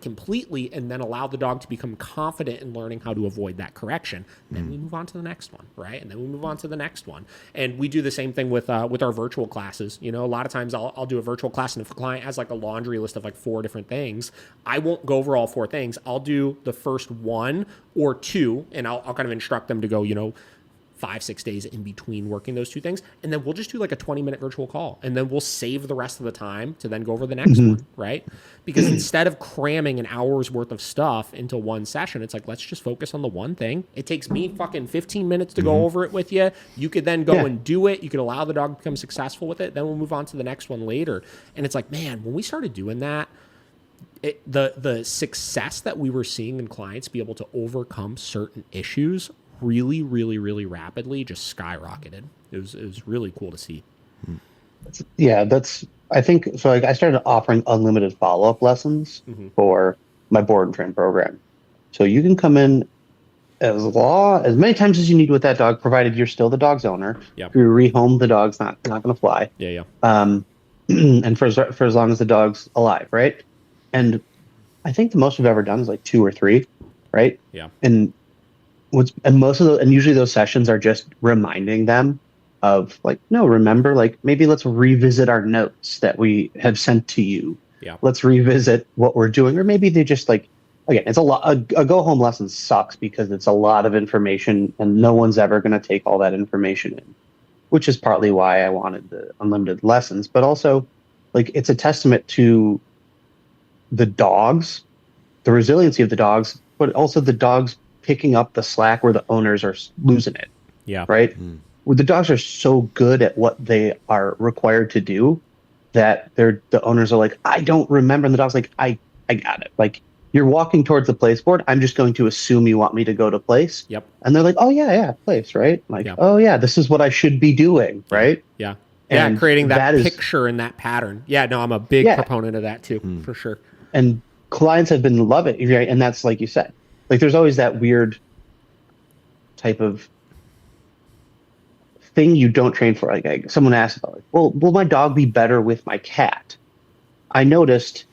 completely, and then allow the dog to become confident in learning how to avoid that correction. Then we move on to the next one, right? And then we move on to the next one. And we do the same thing with our virtual classes. You know, a lot of times I'll do a virtual class, and if a client has like a laundry list of like 4 different things, I won't go over all 4 things. I'll do the first 1 or 2, and I'll kind of instruct them to go, 5-6 days in between working those 2 things. And then we'll just do like a 20-minute virtual call. And then we'll save the rest of the time to then go over the next one, right? Because instead of cramming an hour's worth of stuff into one session, it's like, let's just focus on the one thing. It takes me fucking 15 minutes to go over it with you. You could then go and do it. You could allow the dog to become successful with it. Then we'll move on to the next one later. And it's like, man, when we started doing that, the success that we were seeing in clients be able to overcome certain issues really, really, really rapidly just skyrocketed. It was really cool to see. Yeah, I think so. Like, I started offering unlimited follow-up lessons for my board and train program. So you can come in as many times as you need with that dog, provided you're still the dog's owner. Yep. If you rehome, the dog's not going to fly. Yeah. And for as long as the dog's alive, right? And I think the most we've ever done is like 2 or 3, right? Yeah. And usually those sessions are just reminding them of like, no, remember, like maybe let's revisit our notes that we have sent to you. Yeah. Let's revisit what we're doing. Or maybe they just like, again, it's a lot. A go home lesson sucks because it's a lot of information and no one's ever going to take all that information in, which is partly why I wanted the unlimited lessons, but also like it's a testament to the dogs, the resiliency of the dogs, but also the dogs picking up the slack where the owners are losing it. Yeah. Right. Where the dogs are so good at what they are required to do that the owners are like, I don't remember. And the dog's like, I got it. Like, you're walking towards the place board. I'm just going to assume you want me to go to place. Yep. And they're like, oh yeah, place, right? Like, oh yeah, this is what I should be doing, right? Yeah. And yeah, creating that picture and that pattern. Yeah, no, I'm a big proponent of that too, for sure. And clients have been loving it, right? And that's like you said. Like, there's always that weird type of thing you don't train for. Like someone asked about, like, well, will my dog be better with my cat? I noticed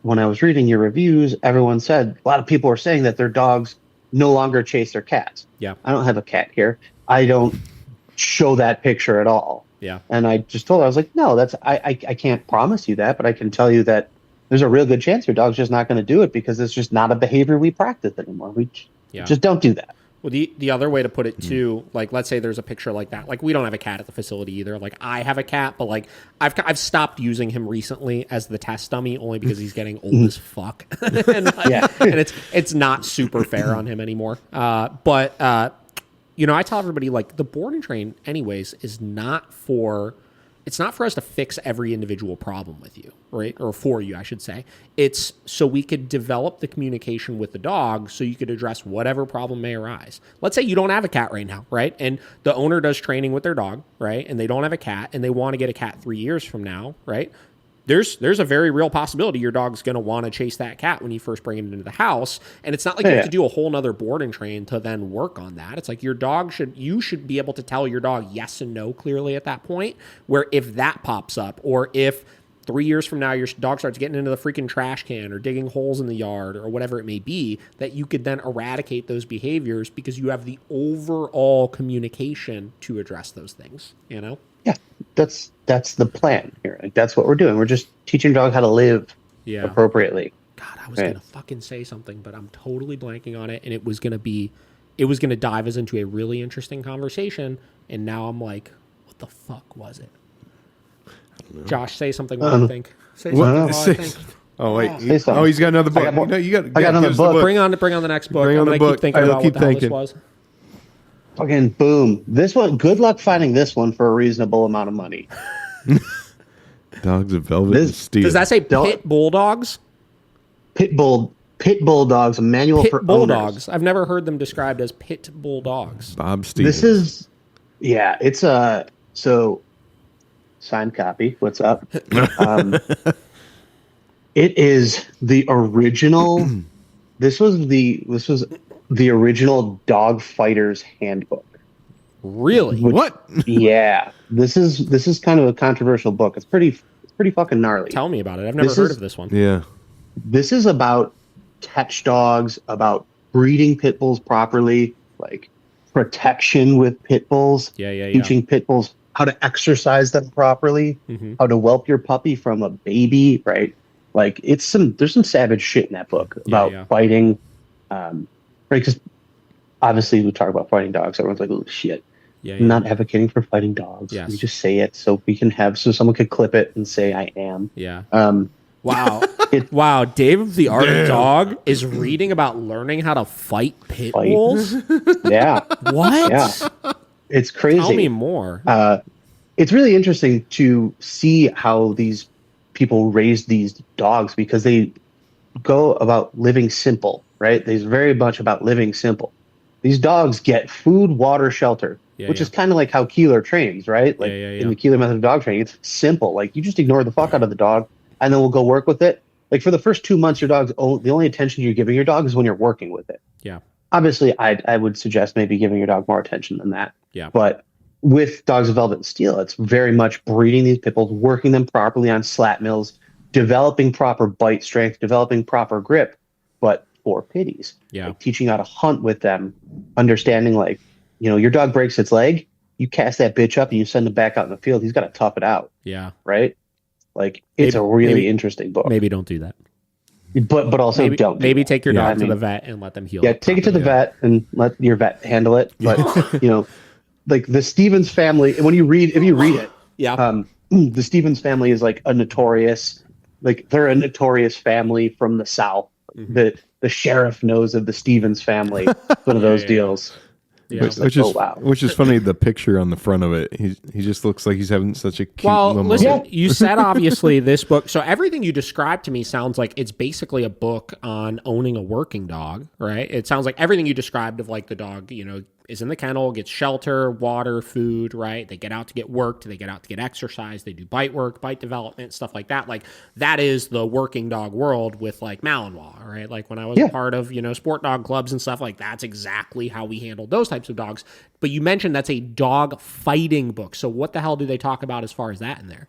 when I was reading your reviews, everyone said a lot of people are saying that their dogs no longer chase their cats. Yeah. I don't have a cat here. I don't show that picture at all. Yeah. And I just told her, I was like, no, I can't promise you that, but I can tell you that there's a real good chance your dog's just not going to do it because it's just not a behavior we practice anymore. We just don't do that. Well, the other way to put it too, like let's say there's a picture like that. Like, we don't have a cat at the facility either. Like, I have a cat, but like I've stopped using him recently as the test dummy only because he's getting old as fuck, and it's not super fair on him anymore. But I tell everybody, like, the board and train anyways is not for. It's not for us to fix every individual problem with you, right? Or for you, I should say. It's so we could develop the communication with the dog so you could address whatever problem may arise. Let's say you don't have a cat right now, right? And the owner does training with their dog, right? And they don't have a cat and they want to get a cat 3 years from now, right? There's a very real possibility your dog's going to want to chase that cat when you first bring it into the house. And it's not like you have to do a whole nother board and train to then work on that. It's like you should be able to tell your dog yes and no clearly at that point, where if that pops up, or if 3 years from now your dog starts getting into the freaking trash can or digging holes in the yard or whatever it may be, that you could then eradicate those behaviors because you have the overall communication to address those things, Yeah. That's the plan here. Like, that's what we're doing. We're just teaching dog how to live appropriately. God, I was going to fucking say something, but I'm totally blanking on it. And it was going to dive us into a really interesting conversation. And now I'm like, what the fuck was it? Josh, say something while I think. Say something while I think. Oh, wait. He's got another book. I got another book. Bring on the next book. I'm going to keep thinking about what the hell this was. Fucking boom. This one, good luck finding this one for a reasonable amount of money. Dogs of Velvet and Steel. Does that say pit bulldogs? Pit bulldogs, a manual Pit for bulldogs. owners. I've never heard them described as pit bulldogs. Bob Stevens. This is, it's a, so signed copy. What's up? It is the original. This was the original Dog Fighter's Handbook. Really? What? Yeah, this is kind of a controversial book. It's pretty fucking gnarly. Tell me about it. I've never heard of this one. Yeah. This is about catch dogs, about breeding pit bulls properly, like protection with pit bulls. Yeah. Teaching pit bulls how to exercise them properly, how to whelp your puppy from a baby, right? Like there's some savage shit in that book about fighting, right? Because obviously we talk about fighting dogs. Everyone's like, oh shit. Yeah. I'm not advocating for fighting dogs. Yes. We just say it so someone could clip it and say I am. Yeah. Wow. Wow. Dave the Art of Dog is reading about learning how to fight pit bulls. Yeah. What? Yeah. It's crazy. Tell me more. It's really interesting to see how these people raise these dogs because they go about living simple, right? There's very much about living simple. These dogs get food, water, shelter, which is kind of like how Keeler trains, right? Like in the Keeler method of dog training, it's simple. Like you just ignore the fuck out of the dog and then we'll go work with it. Like for the first 2 months, the only attention you're giving your dog is when you're working with it. Yeah. Obviously, I would suggest maybe giving your dog more attention than that. Yeah. But with Dogs of Velvet and Steel, it's very much breeding these pit bulls, working them properly on slat mills, developing proper bite strength, developing proper grip, but for pitties. Yeah. Like teaching how to hunt with them, understanding like, your dog breaks its leg, you cast that bitch up and you send him back out in the field. He's got to tough it out. Yeah. Right? Like it's a really interesting book. Maybe don't do that. But also don't. Maybe take your dog to the vet and let them heal. Yeah, take it to the vet and let your vet handle it. But like the Stevens family, if you read it, the Stevens family is like they're a notorious family from the South. The sheriff knows of the Stevens family. One of those deals. Yeah. Which is funny. The picture on the front of it, he just looks like he's having such a cute. Listen, you said obviously this book. So everything you described to me sounds like it's basically a book on owning a working dog, right? It sounds like everything you described of like the dog, is in the kennel, gets shelter, water, food, right? They get out to get worked, they get out to get exercise, they do bite work, bite development, stuff like that. Like that is the working dog world with like Malinois, right? Like when I was a part of, sport dog clubs and stuff, like that's exactly how we handled those types of dogs. But you mentioned that's a dog fighting book. So what the hell do they talk about as far as that in there?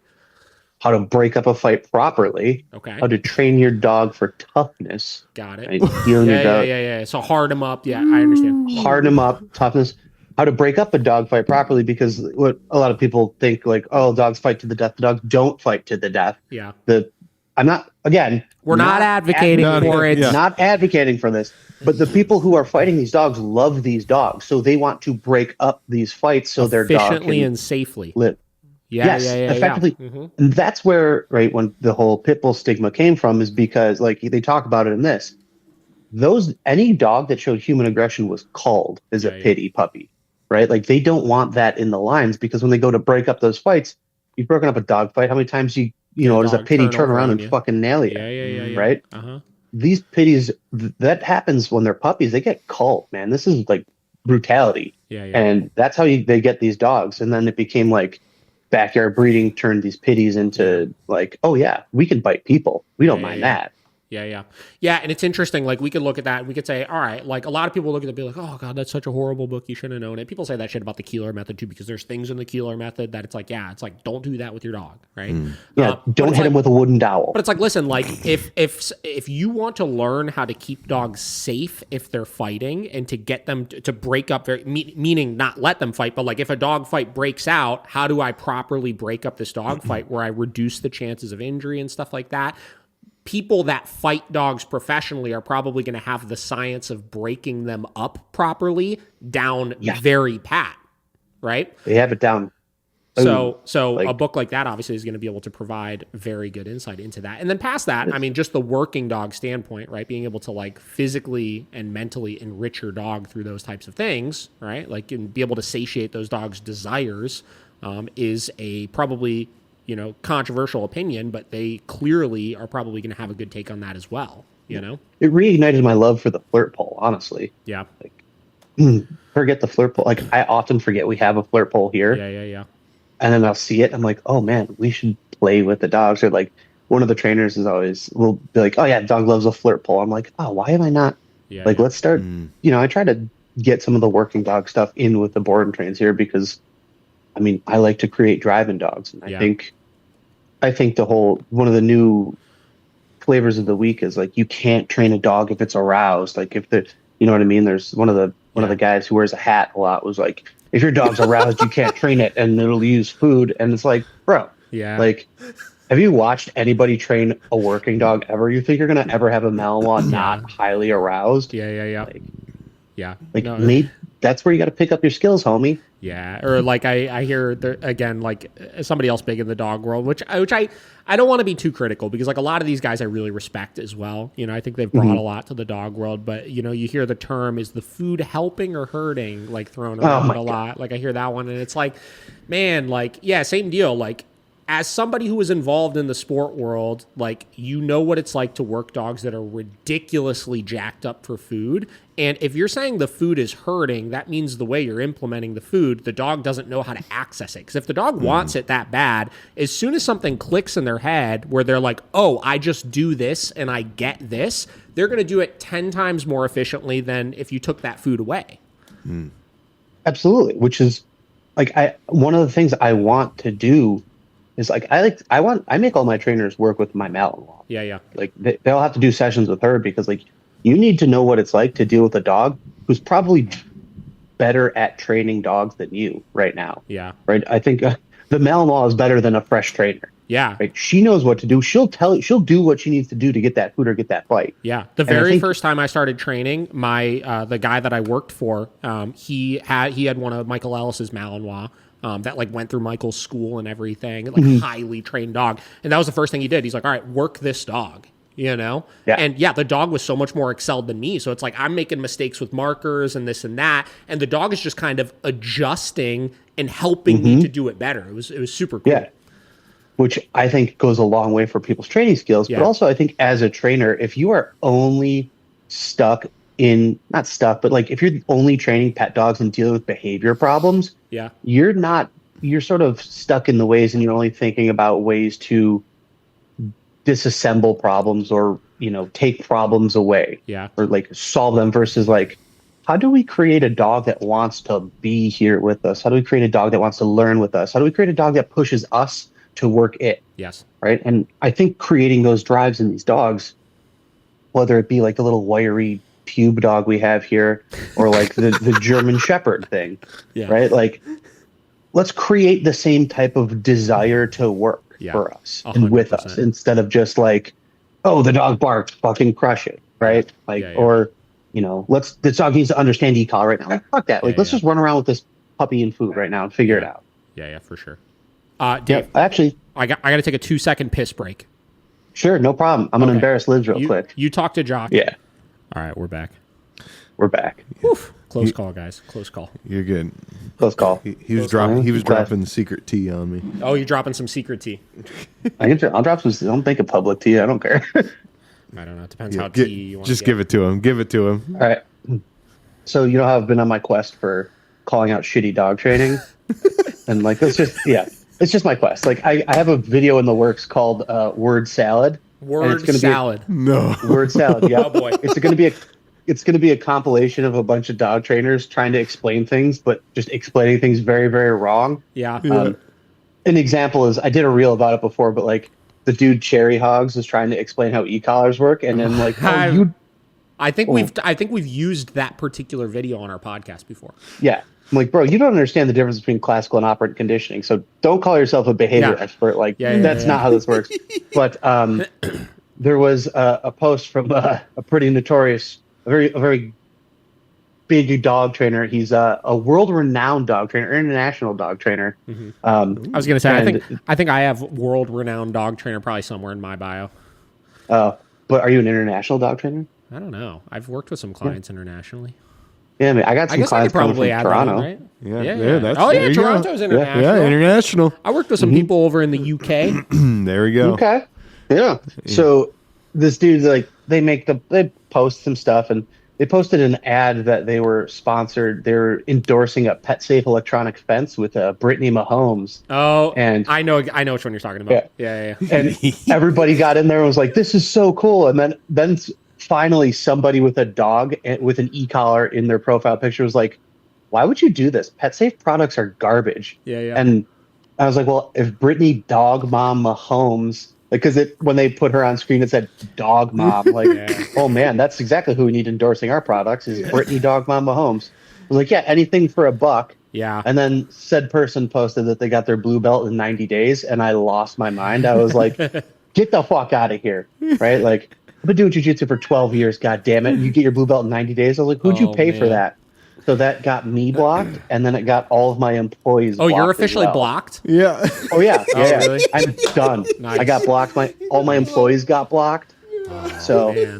How to break up a fight properly. Okay. How to train your dog for toughness. Got it. Right? Yeah. So hard them up. Yeah, I understand. Harden them up, toughness. How to break up a dog fight properly, because what a lot of people think like, oh, dogs fight to the death. The dogs don't fight to the death. Yeah. I'm not, again. We're not advocating for it. Not advocating for this. But the people who are fighting these dogs love these dogs. So they want to break up these fights so their dog can efficiently and safely live. Effectively. Yeah. Mm-hmm. And that's where, right, when the whole pit bull stigma came from, is because like they talk about it in this. Any dog that showed human aggression was called as a pity puppy, right? Like they don't want that in the lines, because when they go to break up those fights, you've broken up a dog fight. How many times does a pity turn around and fucking nail you? Yeah. Right? Uh-huh. These pitties, that happens when they're puppies. They get called, man. This is like brutality. Yeah. And that's how they get these dogs. And then it became like backyard breeding turned these pitties into like, oh yeah, we can bite people. We don't mind that. Yeah, and it's interesting. Like, we could look at that and we could say, all right, like, a lot of people look at it and be like, oh, God, that's such a horrible book. You shouldn't have known it. People say that shit about the Keeler method, too, because there's things in the Keeler method that it's like, don't do that with your dog, right? Don't hit him with a wooden dowel. But it's like, listen, like, if you want to learn how to keep dogs safe if they're fighting and to get them to break up, meaning not let them fight, but like if a dog fight breaks out, how do I properly break up this dog fight where I reduce the chances of injury and stuff like that? People that fight dogs professionally are probably going to have the science of breaking them up properly down very pat, right? They have it down. So a book like that obviously is going to be able to provide very good insight into that. And then past that, I mean, just the working dog standpoint, right? Being able to like physically and mentally enrich your dog through those types of things, right? Like, and be able to satiate those dogs' desires is probably controversial opinion, but they clearly are probably going to have a good take on that as well. It reignited my love for the flirt pole, honestly. Yeah. Like, forget the flirt pole. Like, I often forget we have a flirt pole here. Yeah. And then I'll see it. I'm like, oh man, we should play with the dogs. Or like, one of the trainers will be like, oh yeah, dog loves a flirt pole. I'm like, oh, why am I not? Yeah. Like, let's start. I try to get some of the working dog stuff in with the board and trains here because, I mean, I like to create driving dogs, and I think one of the new flavors of the week is like, you can't train a dog if it's aroused. Like, if you know what I mean? There's one of the guys who wears a hat a lot was like, if your dog's aroused, you can't train it and it'll use food. And it's like, bro, like, have you watched anybody train a working dog ever? You think you're going to ever have a Malinois not highly aroused? Yeah. Like, maybe that's where you got to pick up your skills, homie. Yeah, or like I hear again, like somebody else big in the dog world, which I don't want to be too critical because like a lot of these guys I really respect as well. I think they've brought a lot to the dog world, but you hear the term, is the food helping or hurting, like thrown around a lot. Like I hear that one, and it's like, man, like same deal. Like, as somebody who is involved in the sport world, like, what it's like to work dogs that are ridiculously jacked up for food. And if you're saying the food is hurting, that means the way you're implementing the food, the dog doesn't know how to access it. Because if the dog wants it that bad, as soon as something clicks in their head where they're like, oh, I just do this and I get this, they're going to do it 10 times more efficiently than if you took that food away. Absolutely. Which is like, one of the things I want to do is like, I make all my trainers work with my Malinois. Yeah. Like they'll have to do sessions with her because like, you need to know what it's like to deal with a dog who's probably better at training dogs than you right now. Yeah. Right. I think the Malinois is better than a fresh trainer. Yeah. Right. She knows what to do. She'll do what she needs to do to get that food or get that fight. Yeah. The very first time I started training, the guy that I worked for, he had one of Michael Ellis's Malinois. That like went through Michael's school and everything, like highly trained dog. And that was the first thing he did. He's like, all right, work this dog, Yeah. And the dog was so much more excelled than me. So it's like, I'm making mistakes with markers and this and that. And the dog is just kind of adjusting and helping me to do it better. It was super cool. Yeah. Which I think goes a long way for people's training skills. Yeah. But also I think as a trainer, if you are only not stuck, but like if you're only training pet dogs and dealing with behavior problems, you're sort of stuck in the ways and you're only thinking about ways to disassemble problems or, take problems away or like solve them versus like, how do we create a dog that wants to be here with us? How do we create a dog that wants to learn with us? How do we create a dog that pushes us to work it? Yes. Right. And I think creating those drives in these dogs, whether it be like the little wiry pube dog we have here or like the German Shepherd thing, right? Like, let's create the same type of desire to work for us 100%. And with us instead of just like, oh, the dog barks, fucking crush it, right? Like, or, this dog needs to understand e-collar right now. Like, fuck that. Like, let's just run around with this puppy and food right now and figure it out. Yeah, for sure. Dave, actually, I got to take a 2-second piss break. Sure, no problem. I'm going to embarrass Liz real quick. You talk to Jock. Yeah. All right, we're back. Oof. Close call, guys. Close call. You're good. Close call. He was dropping secret tea on me. Oh, you're dropping some secret tea. I'll drop some. Don't make a public tea. I don't care. I don't know. It depends how tea you want. Just give it to him. Give it to him. All right. So how I've been on my quest for calling out shitty dog training, and like it's just my quest. Like I have a video in the works called Word Salad. Word salad. Word salad. Yeah. Oh boy. It's going to be a compilation of a bunch of dog trainers trying to explain things, but just explaining things very, very wrong. Yeah. An example is I did a reel about it before, but like the dude Cherry Hogs is trying to explain how e-collars work, and then like I think we've used that particular video on our podcast before. Yeah. I'm like, bro, you don't understand the difference between classical and operant conditioning, so don't call yourself a behavior expert. Like, that's not how this works. But there was a post from a pretty notorious, a very big dog trainer. He's a world-renowned dog trainer, international dog trainer. Mm-hmm. I was going to say, I think I have world-renowned dog trainer probably somewhere in my bio. But are you an international dog trainer? I don't know. I've worked with some clients internationally. Yeah, I mean, I got some guess I could clients coming probably from add Toronto. that in, right? Yeah, that's, Oh there yeah, you go. Toronto's international. Yeah, international. I worked with some people over in the UK. There we go. Okay. Yeah. So this dude's like, they post some stuff, and they posted an ad that they were sponsored. They're endorsing a pet safe electronic fence with Brittany Mahomes. Oh, and I know which one you're talking about. Yeah. And everybody got in there and was like, "This is so cool!" And then finally, somebody with a dog with an e-collar in their profile picture was like, "Why would you do this? Pet safe products are garbage." Yeah. And I was like, "Well, if Brittany Dog Mom Mahomes." Because when they put her on screen, it said "Dog Mom." Like, oh man, that's exactly who we need endorsing our products is Brittany Dog Mom Mahomes. I was like, yeah, anything for $1. Yeah. And then said person posted that they got their blue belt in 90 days, and I lost my mind. I was like, get the fuck out of here, right? Like, I've been doing jiu-jitsu for 12 years, god damn it. You get your blue belt in 90 days? I was like, who'd you pay for that? So that got me blocked, and then it got all of my employees blocked. Oh, you're officially blocked? Yeah. Oh, yeah. Really? I'm done. Nice. I got blocked. All my employees got blocked. So, Man.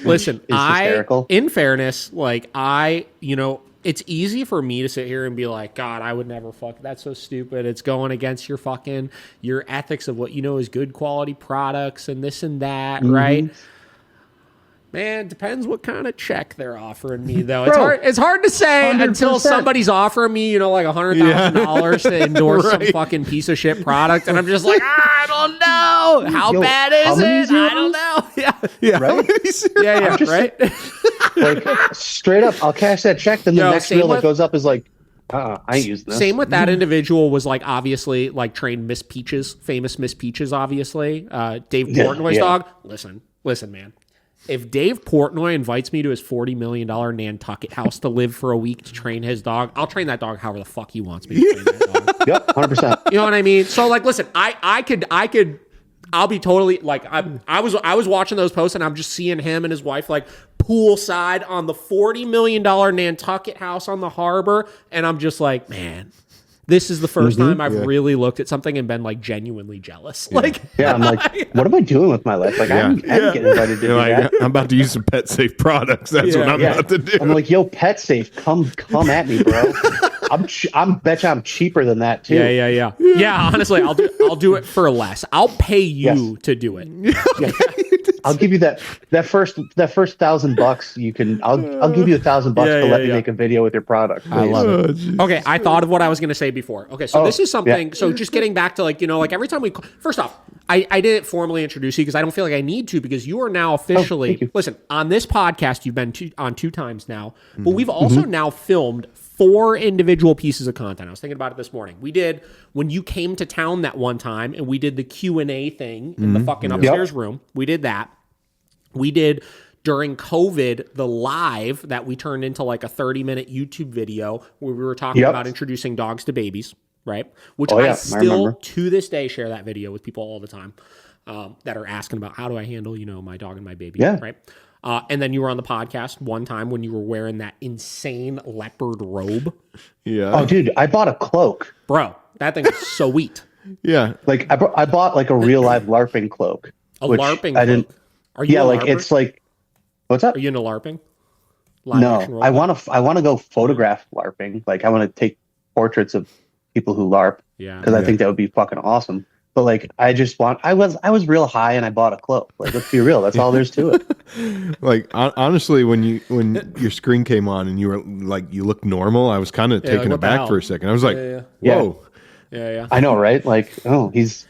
Listen, hysterical. in fairness, like it's easy for me to sit here and be like, God, I would never fuck. That's so stupid. It's going against your ethics of what you know is good quality products and this and that, right? Man, depends what kind of check they're offering me, though. It's hard to say 100%. Until somebody's offering me, like $100,000 to endorse some fucking piece of shit product, and I'm just like, I don't know. How bad is it? I don't know. Yeah, right? Yeah, right. Like straight up, I'll cash that check. Then the next reel that goes up is like, I ain't using this. Same with that individual was like obviously like trained Miss Peaches, famous Miss Peaches, obviously. Dave Portnoy's dog. Listen, man. If Dave Portnoy invites me to his $40 million Nantucket house to live for a week to train his dog, I'll train that dog however the fuck he wants me to train that dog. Yep, 100%. You know what I mean? So like, listen, I'll be totally like, I was watching those posts and I'm just seeing him and his wife like poolside on the $40 million Nantucket house on the harbor. And I'm just like, man, this is the first time I've really looked at something and been like genuinely jealous. Like, I'm like, what am I doing with my life? Like, I'm getting invited to do that. I'm about to use some pet safe products. That's what I'm about to do. I'm like, yo, pet safe, come at me, bro. I'm bet you I'm cheaper than that too. Yeah. Yeah, honestly, I'll do it for less. I'll pay you to do it. Yeah. I'll give you that first $1,000. You can. I'll give you $1,000 to let me make a video with your product. Please. I love it. Okay, I thought of what I was going to say before. Okay, so this is something. So just getting back to like like every time we first off, I didn't formally introduce you because I don't feel like I need to because you are now officially listen on this podcast. You've been on 2 times now, but we've also now filmed 4 individual pieces of content. I was thinking about it this morning. We did when you came to town that one time, and we did the Q&A thing in the fucking upstairs room. We did that. We did during COVID the live that we turned into like a 30-minute YouTube video where we were talking about introducing dogs to babies, right? Which I still to this day share that video with people all the time that are asking about how do I handle my dog and my baby, right? And then you were on the podcast one time when you were wearing that insane leopard robe. Yeah. Oh, dude, I bought a cloak. Bro, that thing is sweet. Yeah. Like I bought like a real life LARPing cloak. LARPing I didn't. Are you like LARPer? It's like, what's up? Are you into LARPing? No, I want to go photograph LARPing. Like I want to take portraits of people who LARP. Yeah. Because I think that would be fucking awesome. But like, I was real high and I bought a cloak. Like, let's be real. That's all there's to it. Like, honestly, when your screen came on and you were like, you looked normal, I was kind of taken aback for a second. I was like, whoa. Yeah. I know, right? Like, oh, he's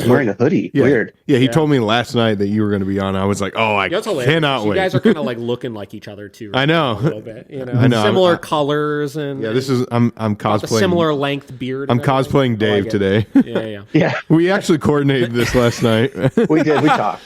wearing a hoodie. Yeah. Weird. Yeah, he told me last night that you were going to be on. I was like, oh, I cannot wait. You guys are kind of like looking like each other too. Right? I know. A little bit, I know. Similar colors and this is I'm cosplaying. Similar length beard. I'm cosplaying Dave today. Yeah. We actually coordinated this last night. We did. We talked.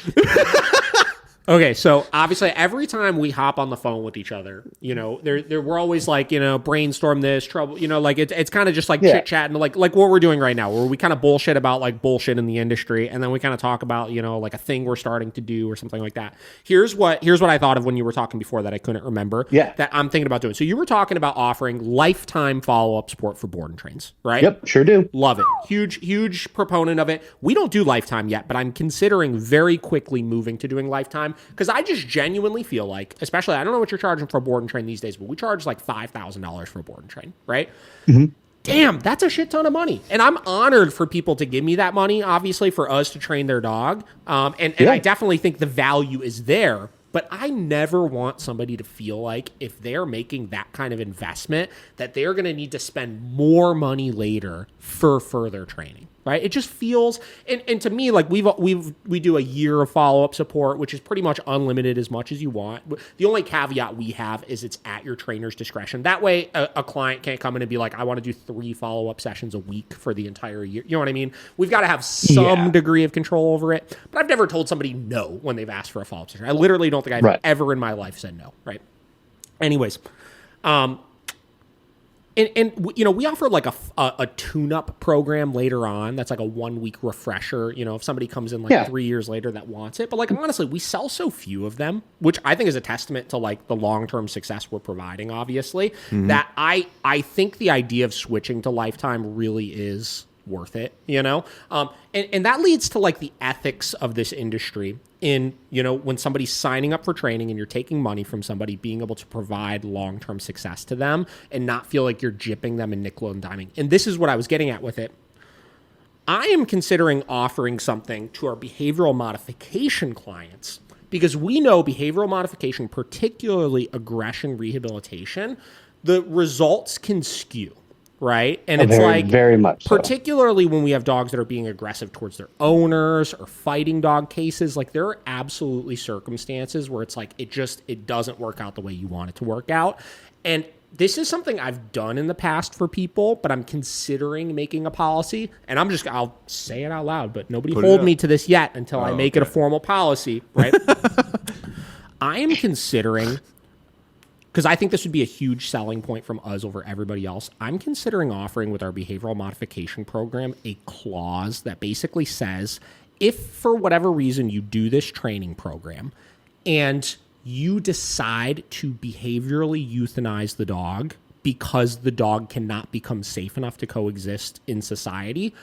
Okay, so obviously every time we hop on the phone with each other, we're always like, brainstorm this trouble, like it's kind of just like chit chatting, like what we're doing right now, where we kind of bullshit about like bullshit in the industry, and then we kind of talk about like a thing we're starting to do or something like that. Here's what I thought of when you were talking before that I couldn't remember. That I'm thinking about doing. So you were talking about offering lifetime follow-up support for board and trains, right? Yep, sure do. Love it. Huge proponent of it. We don't do lifetime yet, but I'm considering very quickly moving to doing lifetime. lifetime. Because I just genuinely feel like, especially, I don't know what you're charging for a board and train these days, but we charge like $5,000 for a board and train, right? Mm-hmm. Damn, that's a shit ton of money. And I'm honored for people to give me that money, obviously, for us to train their dog. And I definitely think the value is there. But I never want somebody to feel like if they're making that kind of investment that they're going to need to spend more money later for further training, right? It just feels, and to me, like we do a year of follow-up support, which is pretty much unlimited as much as you want. The only caveat we have is it's at your trainer's discretion. That way a client can't come in and be like, I want to do 3 follow-up sessions a week for the entire year. You know what I mean? We've got to have some degree of control over it, but I've never told somebody no when they've asked for a follow-up session. I literally don't think I've ever in my life said no, right? Anyways, and you know, we offer like a tune-up program later on. That's like a 1-week refresher. You know, if somebody comes in like 3 years later that wants it, but like honestly, we sell so few of them, which I think is a testament to like the long-term success we're providing. Obviously, that I think the idea of switching to lifetime really is worth it. You know, and that leads to like the ethics of this industry. In, you know, when somebody's signing up for training and you're taking money from somebody, being able to provide long-term success to them and not feel like you're gypping them and nickel and diming. And this is what I was getting at with it. I am considering offering something to our behavioral modification clients because we know behavioral modification, particularly aggression rehabilitation, the results can skew. Right. And it's like very much particularly when we have dogs that are being aggressive towards their owners or fighting dog cases, like there are absolutely circumstances where it's like it doesn't work out the way you want it to work out. And this is something I've done in the past for people, but I'm considering making a policy. And I'll say it out loud, but nobody hold me to this yet until I make it a formal policy. Right. I am considering, because I think this would be a huge selling point from us over everybody else, I'm considering offering with our behavioral modification program a clause that basically says, if for whatever reason you do this training program and you decide to behaviorally euthanize the dog because the dog cannot become safe enough to coexist in society,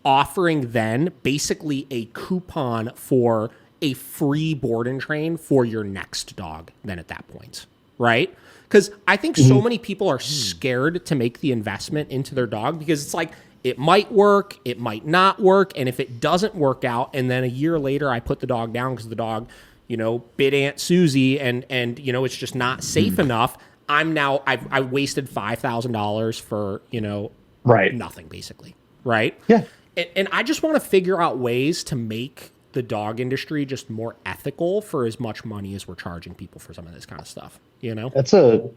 offering then basically a coupon for a free board and train for your next dog then at that point. Right? Because I think so many people are scared to make the investment into their dog because it's like, it might work, it might not work. And if it doesn't work out, and then a year later I put the dog down because the dog, you know, bit Aunt Susie and you know, it's just not safe enough. I wasted $5,000 for, you know, nothing basically. Right? Yeah. And I just want to figure out ways to make the dog industry just more ethical for as much money as we're charging people for some of this kind of stuff, you know? That's a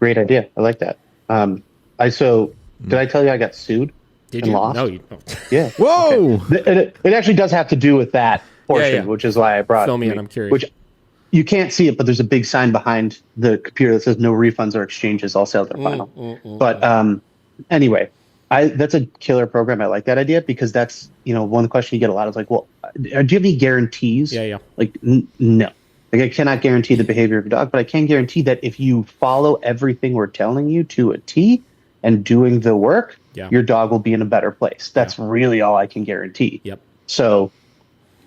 great idea. I like that. Did I tell you I got sued? Did you? Lost? No, you don't. Yeah. Whoa. Okay. It actually does have to do with that portion, which is why I brought Fill me in, I'm curious. Which you can't see it, but there's a big sign behind the computer that says no refunds or exchanges, all sales are final. Anyway, that's a killer program. I like that idea because that's, you know, one of the questions you get a lot is like, well, do you have any guarantees? Yeah. Like, no. Like, I cannot guarantee the behavior of your dog, but I can guarantee that if you follow everything we're telling you to a T and doing the work, your dog will be in a better place. That's really all I can guarantee. Yep. So,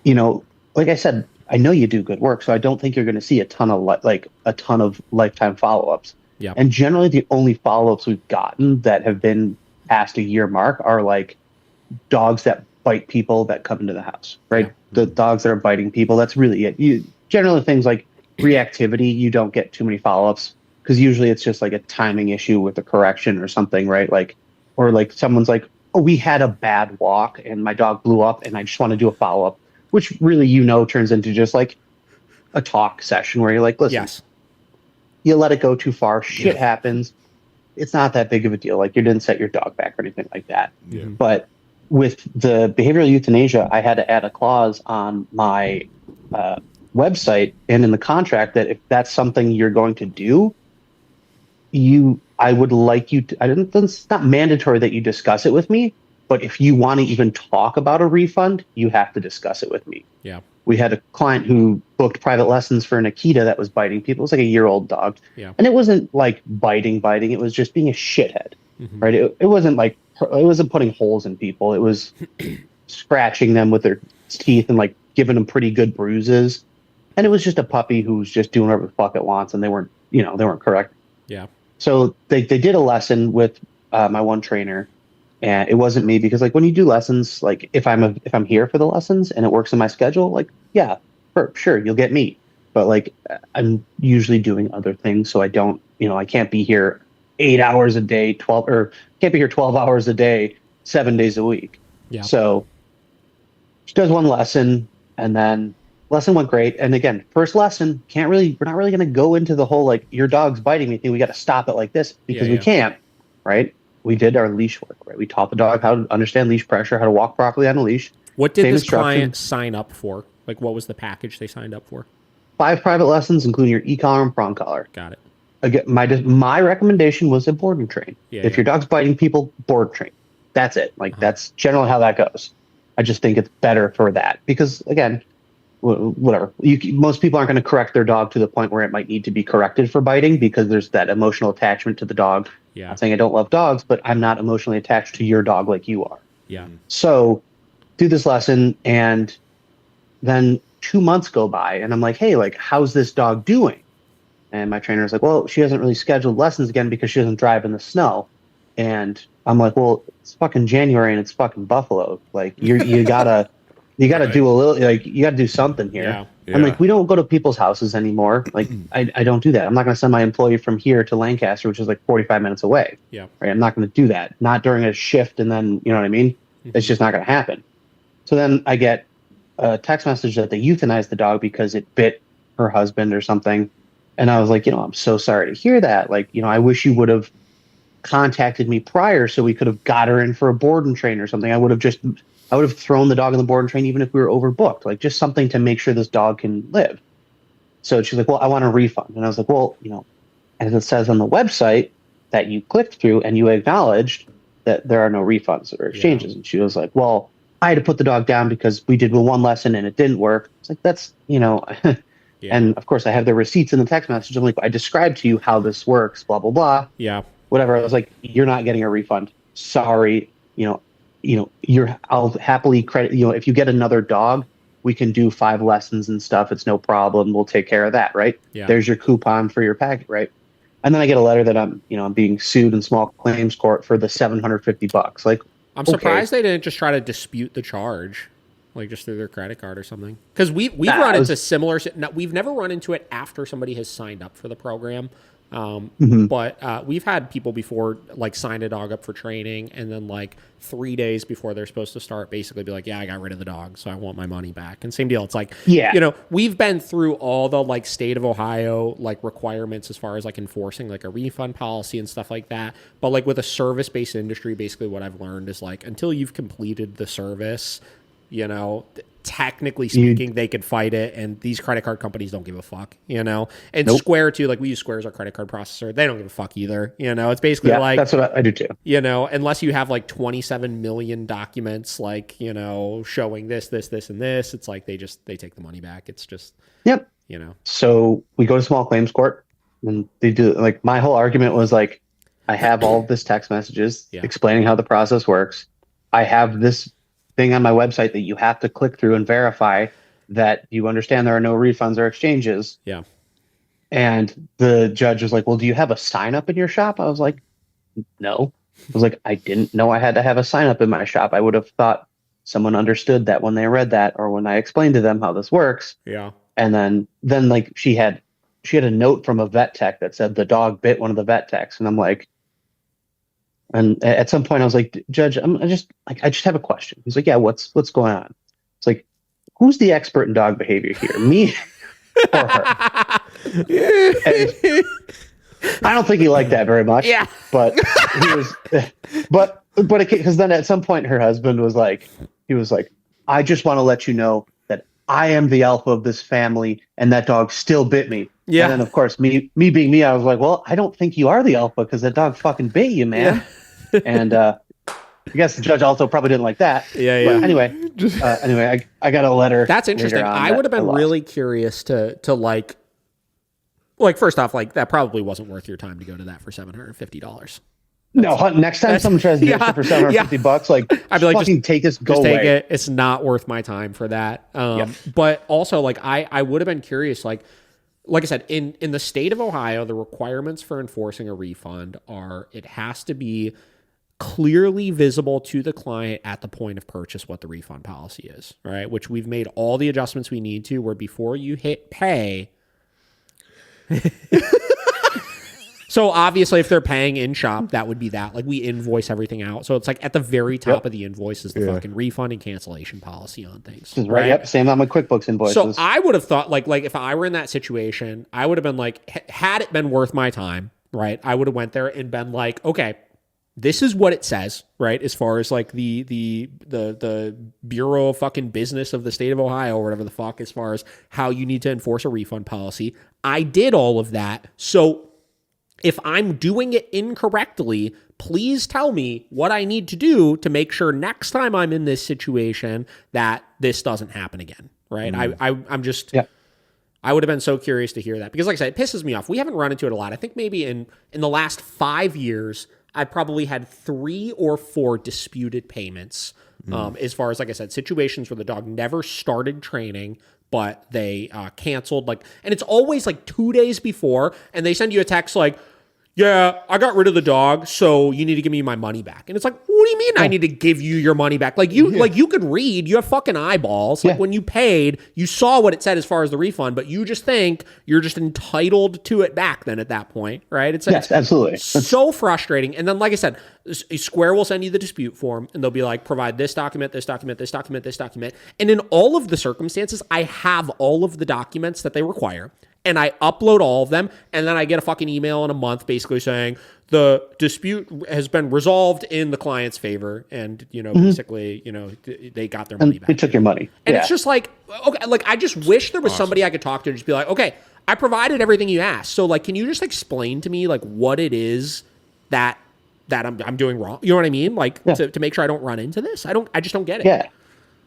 you know, like I said, I know you do good work, so I don't think you're going to see a ton of lifetime follow-ups. Yeah. And generally, the only follow-ups we've gotten that have been past a year mark are like dogs that bite people that come into the house, right? Yeah. The dogs that are biting people, that's really it. Generally things like reactivity, you don't get too many follow-ups because usually it's just like a timing issue with a correction or something, right? Like, or like someone's like, oh, we had a bad walk and my dog blew up and I just want to do a follow-up, which really, you know, turns into just like a talk session where you're like, listen, you let it go too far, shit happens. It's not that big of a deal. Like, you didn't set your dog back or anything like that. Yeah. But with the behavioral euthanasia, I had to add a clause on my website and in the contract that if that's something you're going to do, I would like you to, it's not mandatory that you discuss it with me, but if you want to even talk about a refund, you have to discuss it with me. Yeah. We had a client who booked private lessons for an Akita that was biting people. It was like a year-old dog. Yeah. And it wasn't like biting. It was just being a shithead, right? It wasn't like, it wasn't putting holes in people. It was scratching them with their teeth and like giving them pretty good bruises. And it was just a puppy who was just doing whatever the fuck it wants, and they weren't correct. Yeah. So they did a lesson with my one trainer, and it wasn't me, because like when you do lessons, like if I'm here for the lessons and it works in my schedule, like yeah, for sure you'll get me. But like I'm usually doing other things, so I don't, I can't be here 8 hours a day, 12 or can't be here 12 hours a day, 7 days a week. Yeah. So she does one lesson, and then lesson went great. And again, first lesson, we're not really going to go into the whole like your dog's biting me thing. We got to stop it like this, because we can't, right? We did our leash work, right? We taught the dog how to understand leash pressure, how to walk properly on a leash. What did this client sign up for? Like, what was the package they signed up for? 5 private lessons, including your e-collar and prong collar. Got it. Again, my recommendation was a board and train. If your dog's biting people, board and train. That's it. Like that's generally how that goes. I just think it's better for that, because again, whatever. Most people aren't going to correct their dog to the point where it might need to be corrected for biting, because there's that emotional attachment to the dog. Yeah. I'm saying I don't love dogs, but I'm not emotionally attached to your dog like you are. Yeah. So do this lesson, and then 2 months go by, and I'm like, hey, like, how's this dog doing? And my trainer's like, well, she hasn't really scheduled lessons again because she doesn't drive in the snow. And I'm like, well, it's fucking January and it's fucking Buffalo. Like you gotta do a little, like you gotta do something here. Yeah. I'm like, we don't go to people's houses anymore. Like I don't do that. I'm not gonna send my employee from here to Lancaster, which is like 45 minutes away. Yeah. Right. I'm not gonna do that. Not during a shift, and then you know what I mean? It's just not gonna happen. So then I get a text message that they euthanized the dog because it bit her husband or something. And I was like, I'm so sorry to hear that. Like, I wish you would have contacted me prior so we could have got her in for a board and train or something. I would have thrown the dog in the board and train even if we were overbooked, like just something to make sure this dog can live. So she's like, well, I want a refund. And I was like, well, as it says on the website that you clicked through and you acknowledged that there are no refunds or exchanges. Yeah. And she was like, well, I had to put the dog down because we did one lesson and it didn't work. It's like, that's, Yeah. And of course I have the receipts in the text message. I'm like, I described to you how this works, blah, blah, blah. Yeah. Whatever. I was like, you're not getting a refund. Sorry. I'll happily credit, if you get another dog, we can do 5 lessons and stuff. It's no problem. We'll take care of that. Right. Yeah. There's your coupon for your packet. Right. And then I get a letter that I'm being sued in small claims court for the $750. Like, I'm surprised they didn't just try to dispute the charge. Like just through their credit card or something. Because we've run into similar. We've never run into it after somebody has signed up for the program. But we've had people before like sign a dog up for training and then like 3 days before they're supposed to start basically be like, yeah, I got rid of the dog, so I want my money back. And same deal. It's like, we've been through all the like state of Ohio like requirements as far as like enforcing like a refund policy and stuff like that. But like with a service-based industry, basically what I've learned is like until you've completed the service, technically speaking, they could fight it, and these credit card companies don't give a fuck, And nope. Square too, like we use Square as our credit card processor. They don't give a fuck either, It's basically like that's what I do too. Unless you have like 27 million documents, like showing this, and this, it's like they take the money back. It's just yep. So we go to small claims court, and they do like my whole argument was like, I have all of this text messages explaining how the process works. I have this thing on my website that you have to click through and verify that you understand there are no refunds or exchanges. Yeah. And the judge was like, well, do you have a sign up in your shop? I was like, no. I was like, I didn't know I had to have a sign up in my shop. I would have thought someone understood that when they read that or when I explained to them how this works. Yeah. And then like she had a note from a vet tech that said the dog bit one of the vet techs. And I'm like, and at some point I was like, Judge, I just have a question. He's like, yeah, what's going on? It's like, who's the expert in dog behavior here? Me or her? I don't think he liked that very much. Yeah. But he was, but because then at some point her husband was like, I just want to let you know that I am the alpha of this family and that dog still bit me. Yeah. And then of course me being me, I was like, well, I don't think you are the alpha because that dog fucking bit you, man. Yeah. And I guess the judge also probably didn't like that. Yeah. But anyway, I got a letter. That's interesting. I would have been really curious to like first off, like that probably wasn't worth your time to go to that for $750. No, next time someone tries to get shit for $750, like, I'd be like, fucking take this, go away. Take it. It's not worth my time for that. But also, like, I would have been curious, like I said, in the state of Ohio, the requirements for enforcing a refund are it has to be clearly visible to the client at the point of purchase what the refund policy is, right? Which we've made all the adjustments we need to, where before you hit pay. So obviously, if they're paying in shop, that would be that. Like, we invoice everything out. So it's like at the very top of the invoice is the fucking refund and cancellation policy on things. Right. Yep. Same on my QuickBooks invoices. So I would have thought, like if I were in that situation, I would have been like, had it been worth my time, right? I would have went there and been like, okay, this is what it says, right? As far as like the Bureau of fucking Business of the state of Ohio or whatever the fuck, as far as how you need to enforce a refund policy. I did all of that. So if I'm doing it incorrectly, please tell me what I need to do to make sure next time I'm in this situation that this doesn't happen again, right? I'm just... Yeah. I would have been so curious to hear that because, like I said, it pisses me off. We haven't run into it a lot. I think maybe in the last 5 years, I probably had 3 or 4 disputed payments as far as, like I said, situations where the dog never started training, but they canceled. And it's always like 2 days before, and they send you a text like, yeah, I got rid of the dog, so you need to give me my money back. And it's like, what do you mean I need to give you your money back? Like you could read, you have fucking eyeballs. Like when you paid, you saw what it said as far as the refund, but you just think you're just entitled to it back then at that point, right? It's absolutely. So frustrating. And then, like I said, Square will send you the dispute form and they'll be like, provide this document, this document, this document, this document. And in all of the circumstances, I have all of the documents that they require. And I upload all of them, and then I get a fucking email in a month basically saying the dispute has been resolved in the client's favor, and basically, they got their money back. They took your money, and it's just like, okay, like I just wish there was somebody I could talk to and just be like, okay, I provided everything you asked, so like, can you just explain to me like what it is that I'm doing wrong? You know what I mean? Like to make sure I don't run into this. I just don't get it. Yeah.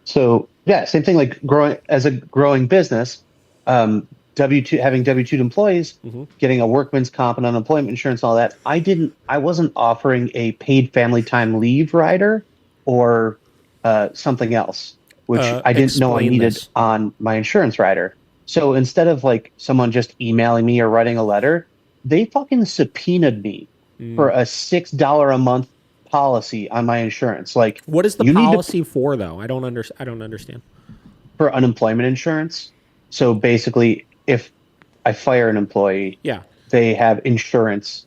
So same thing. Like growing business. Having W-2 employees, getting a workman's comp and unemployment insurance, all that. I wasn't offering a paid family time leave rider or something else, which I didn't know I needed on my insurance rider. So instead of like someone just emailing me or writing a letter, they fucking subpoenaed me for a $6 a month policy on my insurance. Like, what is the policy for though? I don't understand. For unemployment insurance. So basically, if I fire an employee, they have insurance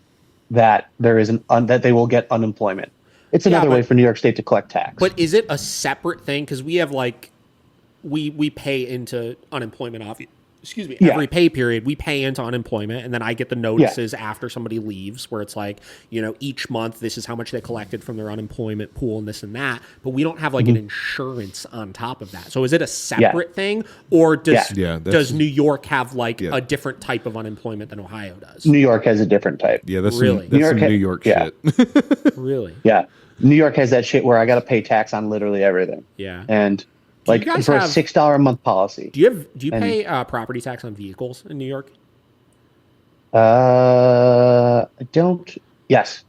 that there is that they will get unemployment. It's another way for New York State to collect tax. But is it a separate thing? Because we have like we pay into unemployment every pay period we pay into unemployment, and then I get the notices after somebody leaves where it's like, each month this is how much they collected from their unemployment pool and this and that, but we don't have like an insurance on top of that. So is it a separate thing, or does New York have like a different type of unemployment than Ohio does? New York has a different type. Yeah, that's really some New York shit. Really? Yeah. New York has that shit where I got to pay tax on literally everything. Yeah. And like for a $6 a month policy. Do you pay property tax on vehicles in New York? I don't. Yes.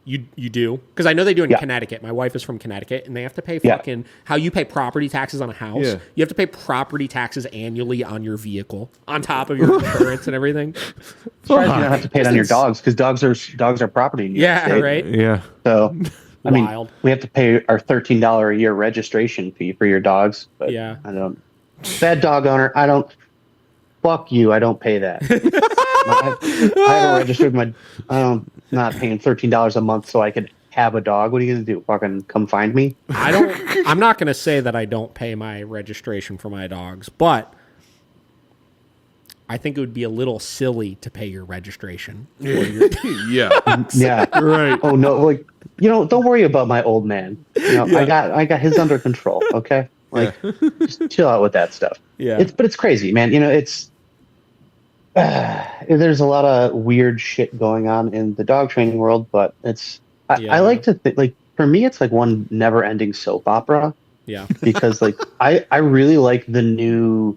You do? Because I know they do in Connecticut. My wife is from Connecticut, and they have to pay fucking how you pay property taxes on a house. Yeah. You have to pay property taxes annually on your vehicle on top of your insurance and everything. Sorry, you don't have to pay it on your dogs because dogs are property in New York State. Right. Yeah. So. I mean, we have to pay our $13 a year registration fee for your dogs. But I don't. Bad dog owner, I don't. Fuck you, I don't pay that. I haven't registered I'm not paying $13 a month so I could have a dog. What are you going to do? Fucking come find me? I'm not going to say that I don't pay my registration for my dogs, but I think it would be a little silly to pay your registration. Yeah. Right. Oh no, like, don't worry about my old man. I got his under control. Okay. Like, just chill out with that stuff. Yeah. It's crazy, man. There's a lot of weird shit going on in the dog training world, but I like to think, like, for me, it's like one never ending soap opera. Yeah. Because like, I really like the new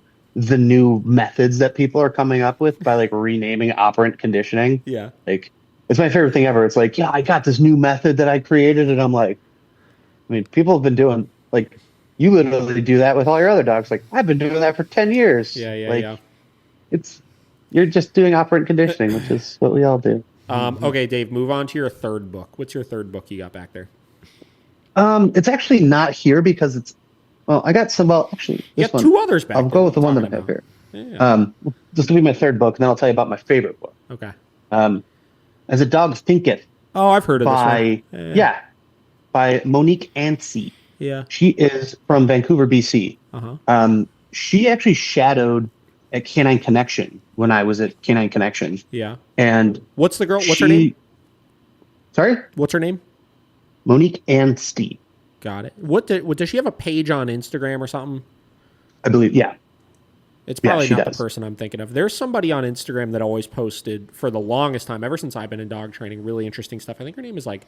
methods that people are coming up with by like renaming operant conditioning. Yeah. Like It's my favorite thing ever. It's like, yeah, I got this new method that I created, and I'm like, I mean, people have been doing like, you literally do that with all your other dogs. Like, I've been doing that for 10 years. Yeah. You're just doing operant conditioning, which is what we all do. Okay, Dave, move on to your third book. What's your third book you got back there? It's actually not here because I got some, actually, you got two others back. I'll go with the one that I have here. Yeah. This will be my third book, and then I'll tell you about my favorite book. Okay. As a Dog Thinketh. Oh, I've heard of this one. By Monique Ansey. Yeah. She is from Vancouver, BC. She actually shadowed at Canine Connection when I was at Canine Connection. Yeah. And what's the girl? What's her name? Sorry? What's her name? Monique Ansey. Got it. What does she have a page on Instagram or something? I believe, yeah. It's probably not the person I'm thinking of. There's somebody on Instagram that always posted for the longest time, ever since I've been in dog training, really interesting stuff. I think her name is like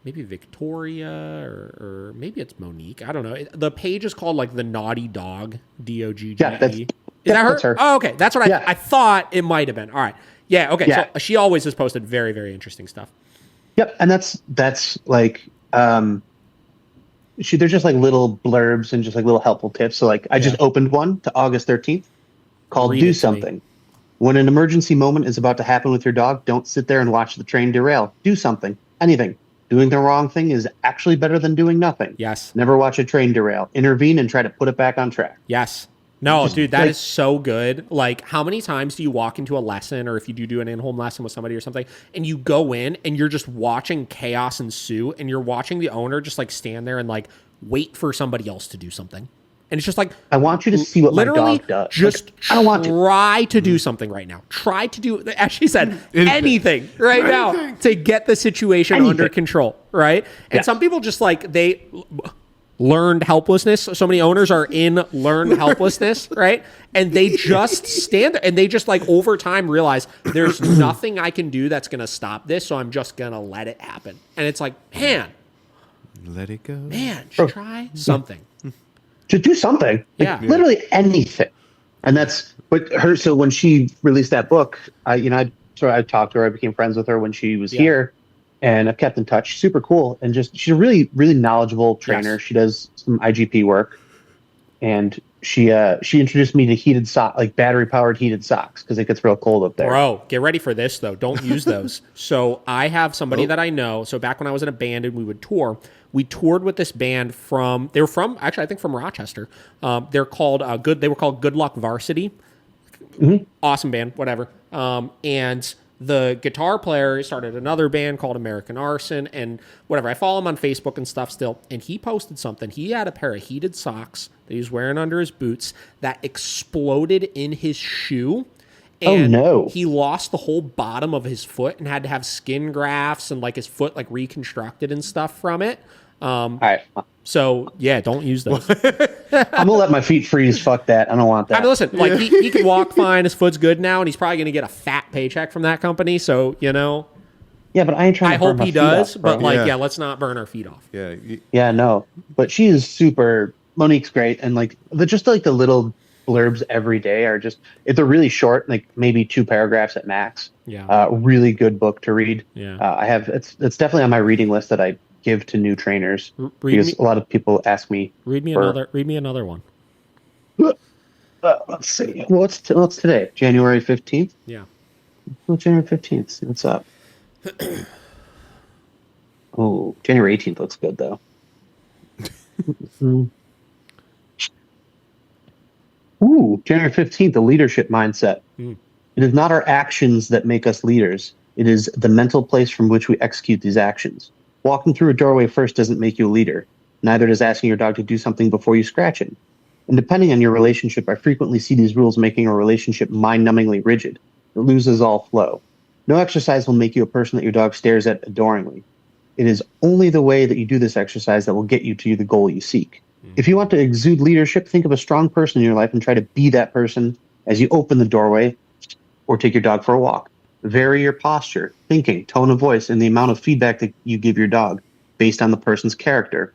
maybe Victoria or maybe it's Monique. I don't know. The page is called like The Naughty Dog, DOGGE. Yeah, is that her? That's her. Oh, okay. That's what I thought it might have been. All right. Yeah, okay. Yeah. So she always has posted very, very interesting stuff. Yep, and that's like they're just like little blurbs and just like little helpful tips. So like I just opened one to August 13th called Do Something. When an emergency moment is about to happen with your dog, don't sit there and watch the train derail. Do something. Anything. Doing the wrong thing is actually better than doing nothing. Yes. Never watch a train derail. Intervene and try to put it back on track. Yes. No, dude, that is so good. Like, how many times do you walk into a lesson, or if you do an in-home lesson with somebody or something, and you go in and you're just watching chaos ensue, and you're watching the owner just like stand there and like wait for somebody else to do something. And it's just like, I want you to see what my dog does. Just I don't want try to do something right now. Try to do, as she said, anything right now to get the situation under control, right? And some people just like, they learned helplessness. So many owners are in learned helplessness, right? And they just stand there and they just like over time realize there's nothing I can do that's going to stop this. So I'm just going to let it happen. And it's like, man, let it go. Man, try something. To do something. Like literally anything. And that's what her, so when she released that book, I talked to her, I became friends with her when she was here. And I've kept in touch. Super cool. And just, she's a really, really knowledgeable trainer. Yes. She does some IGP work. And she introduced me to heated socks, like battery powered heated socks, because it gets real cold up there. Bro, get ready for this though. Don't use those. So I have somebody that I know. So back when I was in a band and we would tour, we toured with this band they were from Rochester. They were called Good Luck Varsity. Mm-hmm. Awesome band, whatever. And the guitar player started another band called American Arson and whatever. I follow him on Facebook and stuff still. And he posted something. He had a pair of heated socks that he was wearing under his boots that exploded in his shoe. And he lost the whole bottom of his foot and had to have skin grafts and like his foot like reconstructed and stuff from it. All right. So yeah, don't use those. I'm gonna let my feet freeze. Fuck that. I don't want that. I mean, listen, like he can walk fine. His foot's good now, and he's probably gonna get a fat paycheck from that company. So Yeah, but I ain't trying. I hope he does, but let's not burn our feet off. No. But she is super. Monique's great, and like the little blurbs every day are just. They're really short, like maybe 2 paragraphs at max. Yeah. Really good book to read. Yeah. I have. It's definitely on my reading list that I give to new trainers because a lot of people ask me. Read me another one. Let's see. What's today? January 15th? Yeah. Well, January 15th. See what's up. Oh, January 18th looks good though. Ooh, January 15th, the leadership mindset. It is not our actions that make us leaders. It is the mental place from which we execute these actions. Walking through a doorway first doesn't make you a leader. Neither does asking your dog to do something before you scratch him. And depending on your relationship, I frequently see these rules making a relationship mind-numbingly rigid. It loses all flow. No exercise will make you a person that your dog stares at adoringly. It is only the way that you do this exercise that will get you to the goal you seek. If you want to exude leadership, think of a strong person in your life and try to be that person as you open the doorway or take your dog for a walk. Vary your posture, thinking, tone of voice, and the amount of feedback that you give your dog based on the person's character.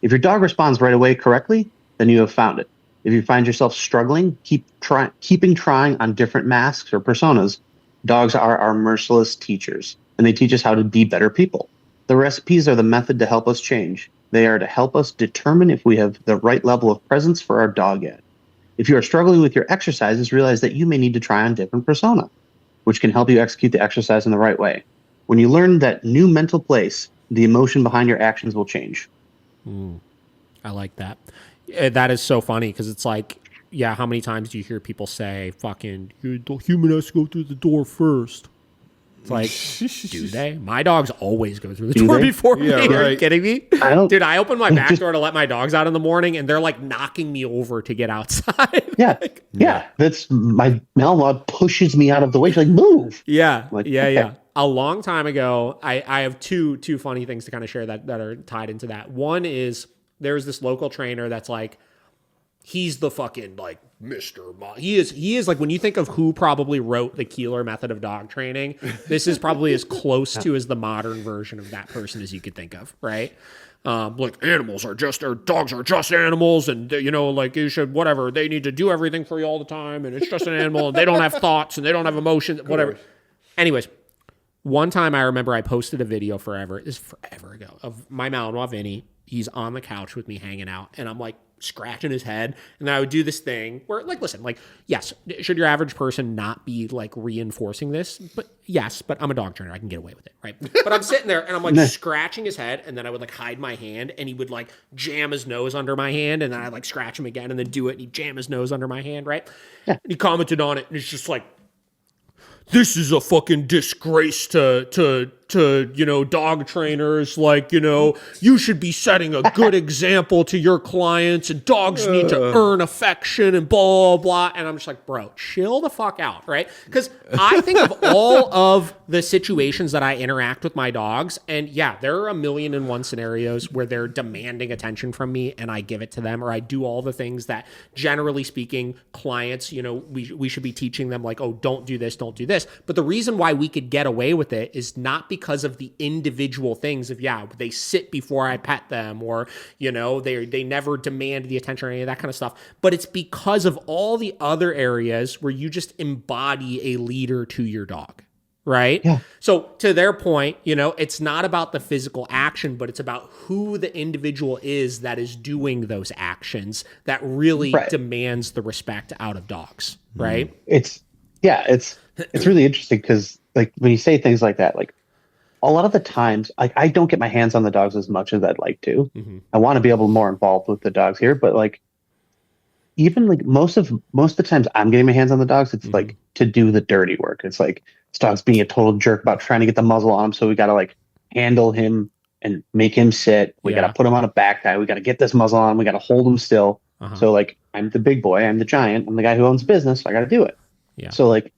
If your dog responds right away correctly, then you have found it. If you find yourself struggling, keeping trying on different masks or personas Dogs are our merciless teachers, and they teach us how to be better people. The recipes are the method to help us change. They are to help us determine if we have the right level of presence for our dog yet. If you are struggling with your exercises, realize that you may need to try on different persona, which can help you execute the exercise in the right way. When you learn that new mental place, the emotion behind your actions will change. I like that. That is so funny because it's like, yeah, how many times do you hear people say, fucking, the human has to go through the door first? It's like, do they? My dogs always go through the door before me. Right. Are you kidding me? Dude, I open my back door to let my dogs out in the morning, and they're like knocking me over to get outside. Yeah. Like, yeah. That's my Malinois pushes me out of the way. She's like, move. Yeah. Like, yeah. A long time ago, I have two funny things to kind of share that are tied into that. One is there's this local trainer that's like, he's the fucking like Mr. He is like, when you think of who probably wrote the Keeler method of dog training, this is probably as close to as the modern version of that person as you could think of, right? Like dogs are just animals, and like you should whatever, they need to do everything for you all the time, and it's just an animal, and they don't have thoughts and they don't have emotions, whatever. Anyways, one time I remember I posted a video forever ago of my Malinois Vinny. He's on the couch with me hanging out, and I'm like scratching his head, and then I would do this thing where, like, listen, like, yes, should your average person not be like reinforcing this? But yes, but I'm a dog trainer, I can get away with it, right? But I'm sitting there and I'm like scratching his head, and then I would like hide my hand, and he would like jam his nose under my hand, and then I'd like scratch him again, and then do it, and he'd jam his nose under my hand, right? Yeah. And he commented on it, and it's just like, this is a fucking disgrace to dog trainers. Like, you should be setting a good example to your clients, and dogs need to earn affection and blah, blah. And I'm just like, bro, chill the fuck out, right? Because I think of all of the situations that I interact with my dogs, and yeah, there are 1,000,001 scenarios where they're demanding attention from me and I give it to them, or I do all the things that, generally speaking, clients, we should be teaching them, like, oh, don't do this, don't do this. But the reason why we could get away with it is not because of the individual things of, they sit before I pet them, or, they never demand the attention or any of that kind of stuff. But it's because of all the other areas where you just embody a leader to your dog. Right? Yeah. So to their point, it's not about the physical action, but it's about who the individual is that is doing those actions that really demands the respect out of dogs. Right? It's really interesting because, like, when you say things like that, like, a lot of the times, like, I don't get my hands on the dogs as much as I'd like to. Mm-hmm. I want to be able more involved with the dogs here, but like, even like most of the times I'm getting my hands on the dogs, it's like to do the dirty work. It's like this dog's being a total jerk about trying to get the muzzle on him, so we got to like handle him and make him sit. We got to put him on a back tie. We got to get this muzzle on. We got to hold him still. Uh-huh. So like, I'm the big boy. I'm the giant. I'm the guy who owns business. So I got to do it. Yeah. So like,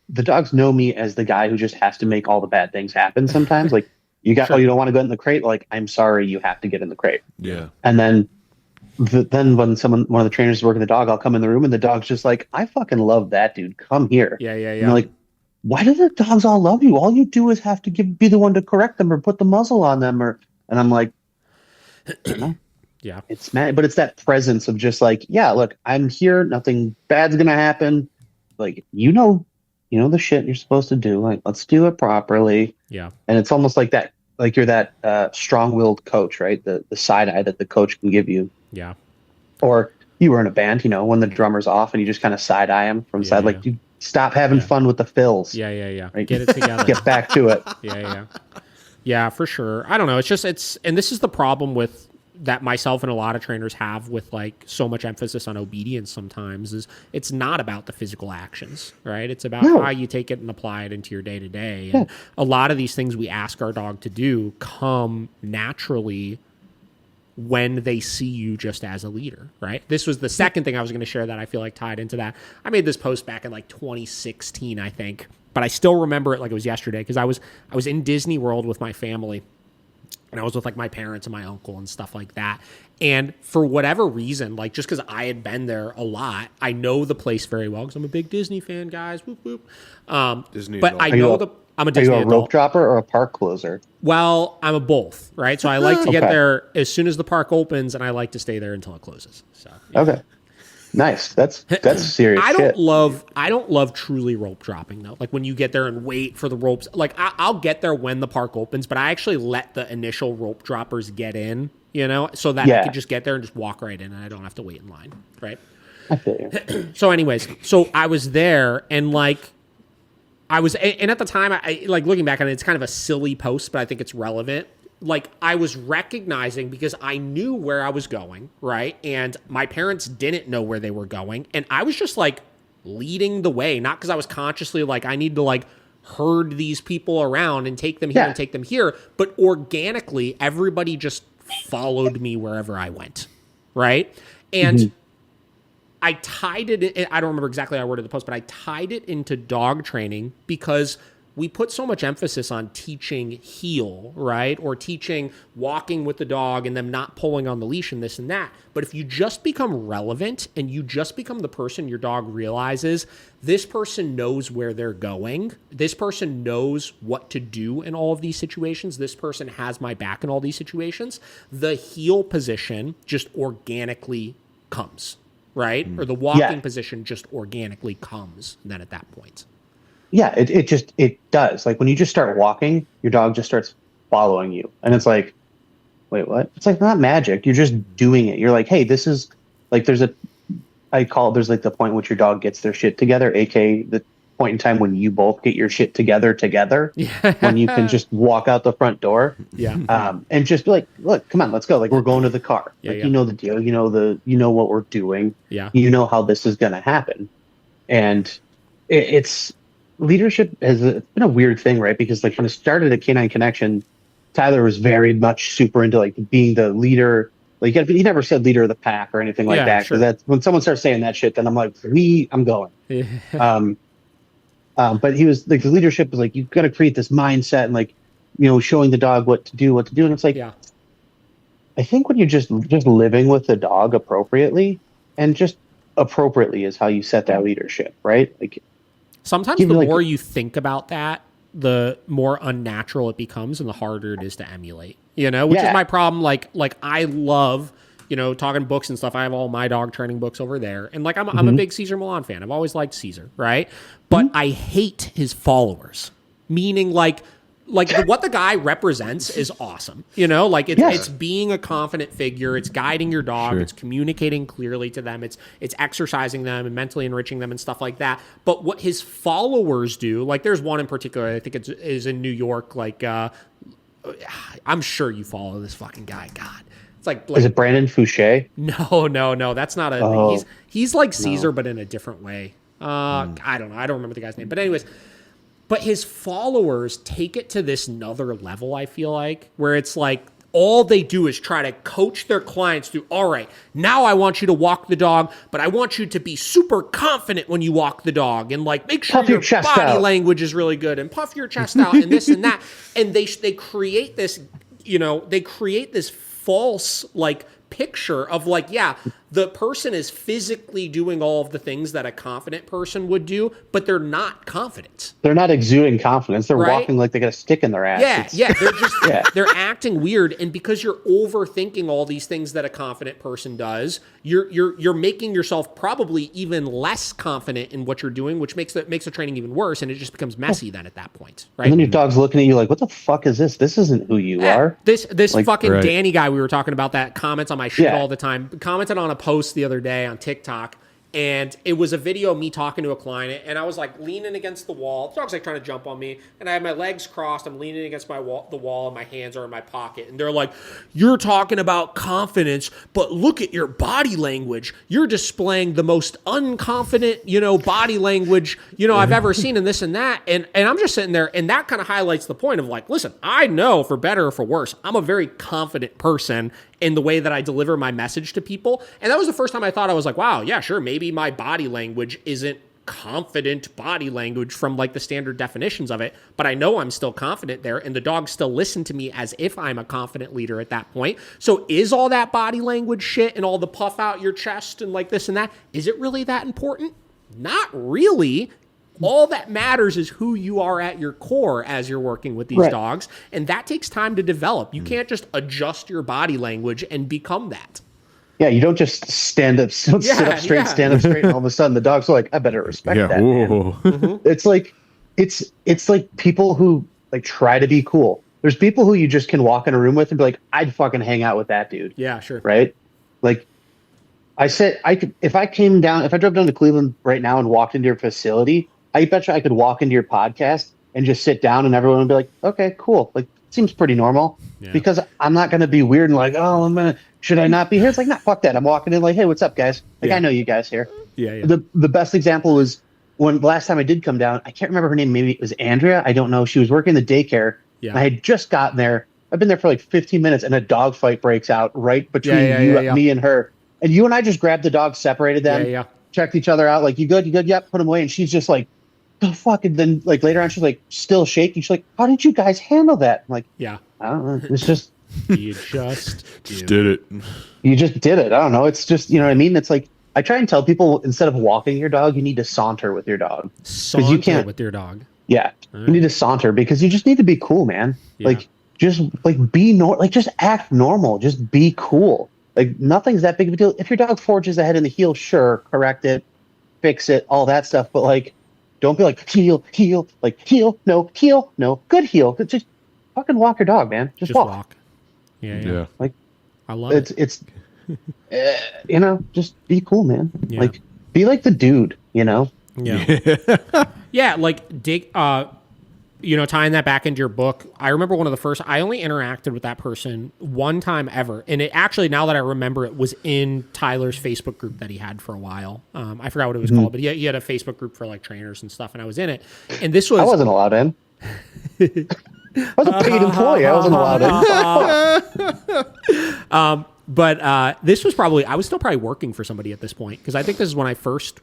the dogs know me as the guy who just has to make all the bad things happen sometimes. Like, you don't want to go in the crate. Like, I'm sorry, you have to get in the crate. Yeah. And then when one of the trainers is working the dog, I'll come in the room and the dog's just like, I fucking love that dude. Come here. Yeah. And I'm like, why do the dogs all love you? All you do is have to be the one to correct them or put the muzzle on them, and I'm like, yeah, it's mad, but it's that presence of just like, yeah, look, I'm here. Nothing bad's gonna happen. Like, the shit you're supposed to do. Like, let's do it properly. Yeah. And it's almost like that, like you're that strong-willed coach, right? The side eye that the coach can give you. Yeah. Or you were in a band, when the drummer's off and you just kind of side eye him from side, like, dude, stop having fun with the fills. Yeah. Right? Get it together. Get back to it. Yeah, for sure. I don't know. And this is the problem with that myself and a lot of trainers have with like so much emphasis on obedience sometimes, is it's not about the physical actions, right? It's about how you take it and apply it into your day to day. And a lot of these things we ask our dog to do come naturally when they see you just as a leader, right? This was the second thing I was going to share that I feel like tied into that. I made this post back in like 2016, I think, but I still remember it like it was yesterday because I was in Disney World with my family. And I was with like my parents and my uncle and stuff like that. And for whatever reason, like just because I had been there a lot, I know the place very well because I'm a big Disney fan, guys. Whoop, whoop. Disney. But adult. I'm a Disney adult. Are you a rope dropper or a park closer? Well, I'm a both, right? So I like to get there as soon as the park opens, and I like to stay there until it closes. So yeah. Okay. Nice. That's serious. I shit. don't love truly rope dropping though. Like when you get there and wait for the ropes. Like I'll get there when the park opens, but I actually let the initial rope droppers get in, so that I can just get there and just walk right in, and I don't have to wait in line, right? I feel you. So, anyways, I was there, and and at the time, I like looking back on it, it's kind of a silly post, but I think it's relevant. Like I was recognizing because I knew where I was going, right? And my parents didn't know where they were going. And I was just like leading the way, not because I was consciously like, I need to like herd these people around and take them here and take them here. But organically, everybody just followed me wherever I went, right? And I tied it, I don't remember exactly how I worded the post, but I tied it into dog training because we put so much emphasis on teaching heel, right? Or teaching walking with the dog and them not pulling on the leash and this and that. But if you just become relevant and you just become the person your dog realizes, this person knows where they're going. This person knows what to do in all of these situations. This person has my back in all these situations. The heel position just organically comes, right? Or the walking position just organically comes then at that point. Yeah, it does. Like when you just start walking, your dog just starts following you. And it's like, wait, what? It's like not magic. You're just doing it. You're like, hey, this is like there's like the point in which your dog gets their shit together, aka the point in time when you both get your shit together, when you can just walk out the front door. Yeah. And just be like, look, come on, let's go. Like we're going to the car. You know the deal, you know what we're doing. Yeah. You know how this is gonna happen. And it's leadership has been a weird thing, right? Because like when it started at Canine Connection, Tyler was very much super into like being the leader. Like he never said leader of the pack or anything like that. Sure. So that's when someone starts saying that shit, then I'm like, I'm going. Yeah. But he was like, the leadership was like, you've got to create this mindset and like, showing the dog what to do. And it's like, I think when you're just living with the dog appropriately, and just appropriately is how you set that leadership, right? Like, sometimes the more you think about that, the more unnatural it becomes and the harder it is to emulate, which is my problem. Like I love, talking books and stuff. I have all my dog training books over there. And like, I'm a big Cesar Millan fan. I've always liked Cesar. Right. But I hate his followers, meaning like what the guy represents is awesome. It's being a confident figure. It's guiding your dog. Sure. It's communicating clearly to them. It's exercising them and mentally enriching them and stuff like that. But what his followers do, like there's one in particular, I think is in New York. Like, I'm sure you follow this fucking guy. God. It's like is it Brandon Fouché? No. That's not he's like Caesar, but in a different way. I don't know. I don't remember the guy's name, but anyways, but his followers take it to this another level, I feel like, where it's like all they do is try to coach their clients through, all right, now I want you to walk the dog, but I want you to be super confident when you walk the dog and like make sure your body language is really good and puff your chest out and this and that. And they create this, they create this false like picture of like, the person is physically doing all of the things that a confident person would do, but they're not confident. They're not exuding confidence. They're walking like they got a stick in their ass. They're just they're acting weird, and because you're overthinking all these things that a confident person does, you're making yourself probably even less confident in what you're doing, which makes the training even worse, and it just becomes messy then at that point, right? And then your dog's looking at you like, "What the fuck is this? This isn't who you are." This like, fucking Danny guy we were talking about that comments on my shit all the time. Commented on a post the other day on TikTok, and it was a video of me talking to a client, and I was like leaning against the wall. The dog's like trying to jump on me, and I have my legs crossed. I'm leaning against the wall, and my hands are in my pocket. And they're like, "You're talking about confidence, but look at your body language. You're displaying the most unconfident, body language, I've ever seen in this and that." And I'm just sitting there, and that kind of highlights the point of like, listen, I know for better or for worse, I'm a very confident person in the way that I deliver my message to people. And that was the first time I thought, I was like, wow, yeah, sure, maybe my body language isn't confident body language from like the standard definitions of it, but I know I'm still confident there, and the dogs still listen to me as if I'm a confident leader at that point. So is all that body language shit and all the puff out your chest and like this and that, is it really that important? Not really. All that matters is who you are at your core as you're working with these dogs, and that takes time to develop. You can't just adjust your body language and become that. Yeah, you don't just sit up straight, stand up straight, and all of a sudden the dog's like, I better respect that. Man. It's like people who like try to be cool. There's people who you just can walk in a room with and be like, I'd fucking hang out with that dude. Yeah, sure. Right? Like if I drove down to Cleveland right now and walked into your facility, I bet you I could walk into your podcast and just sit down and everyone would be like, okay, cool. Like, seems pretty normal. Yeah. Because I'm not going to be weird and like, oh, should I not be here? It's like, nah, fuck that. I'm walking in like, hey, what's up, guys? Like, I know you guys here. Yeah. The best example was when the last time I did come down, I can't remember her name. Maybe it was Andrea. I don't know. She was working the daycare. Yeah. I had just gotten there. I've been there for like 15 minutes and a dog fight breaks out right between me and her. And you and I just grabbed the dog, separated them, checked each other out. Like, you good? You good? Yep. Put him away. And she's just like, the fuck. And then like later on, she's like still shaking. She's like, how did you guys handle that? I'm like, I don't know. It's just, you just did it. You just did it. I don't know. It's just, you know what I mean? It's like, I try and tell people instead of walking your dog, you need to saunter with your dog. Saunter with your dog. Yeah. Right. You need to saunter because you just need to be cool, man. Yeah. Like, just like be just act normal. Just be cool. Like, nothing's that big of a deal. If your dog forges ahead in the heel, sure, correct it, fix it, all that stuff. But like, don't be like heel, like heel, no, good heel. Just fucking walk your dog, man. Just walk. Yeah. Like, I love it. It's just be cool, man. Yeah. Like, be like the dude, Yeah. Yeah, like tying that back into your book, I remember I only interacted with that person one time ever. And it actually, now that I remember, it was in Tyler's Facebook group that he had for a while. I forgot what it was called, but he had a Facebook group for like trainers and stuff, and I was in it. And this was... I wasn't allowed in. I was a paid employee. I wasn't allowed in. But this was I was still probably working for somebody at this point, because I think this is when I first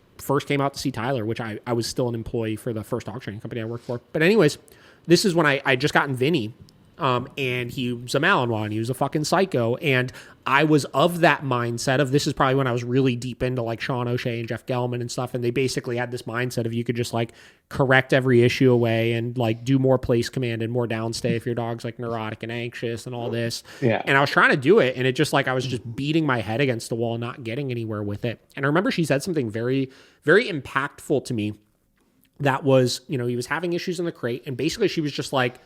came out to see Tyler, which I was still an employee for the first dog training company I worked for. But anyways, this is when I just gotten Vinny, and he was a Malinois, and he was a fucking psycho. And I was of that mindset of, this is probably when I was really deep into like Sean O'Shea and Jeff Gelman and stuff. And they basically had this mindset of you could just like correct every issue away and like do more place command and more downstay if your dog's like neurotic and anxious and all this. Yeah. And I was trying to do it, and it just like, I was just beating my head against the wall, not getting anywhere with it. And I remember she said something very, very impactful to me. That was, he was having issues in the crate, and basically she was just like,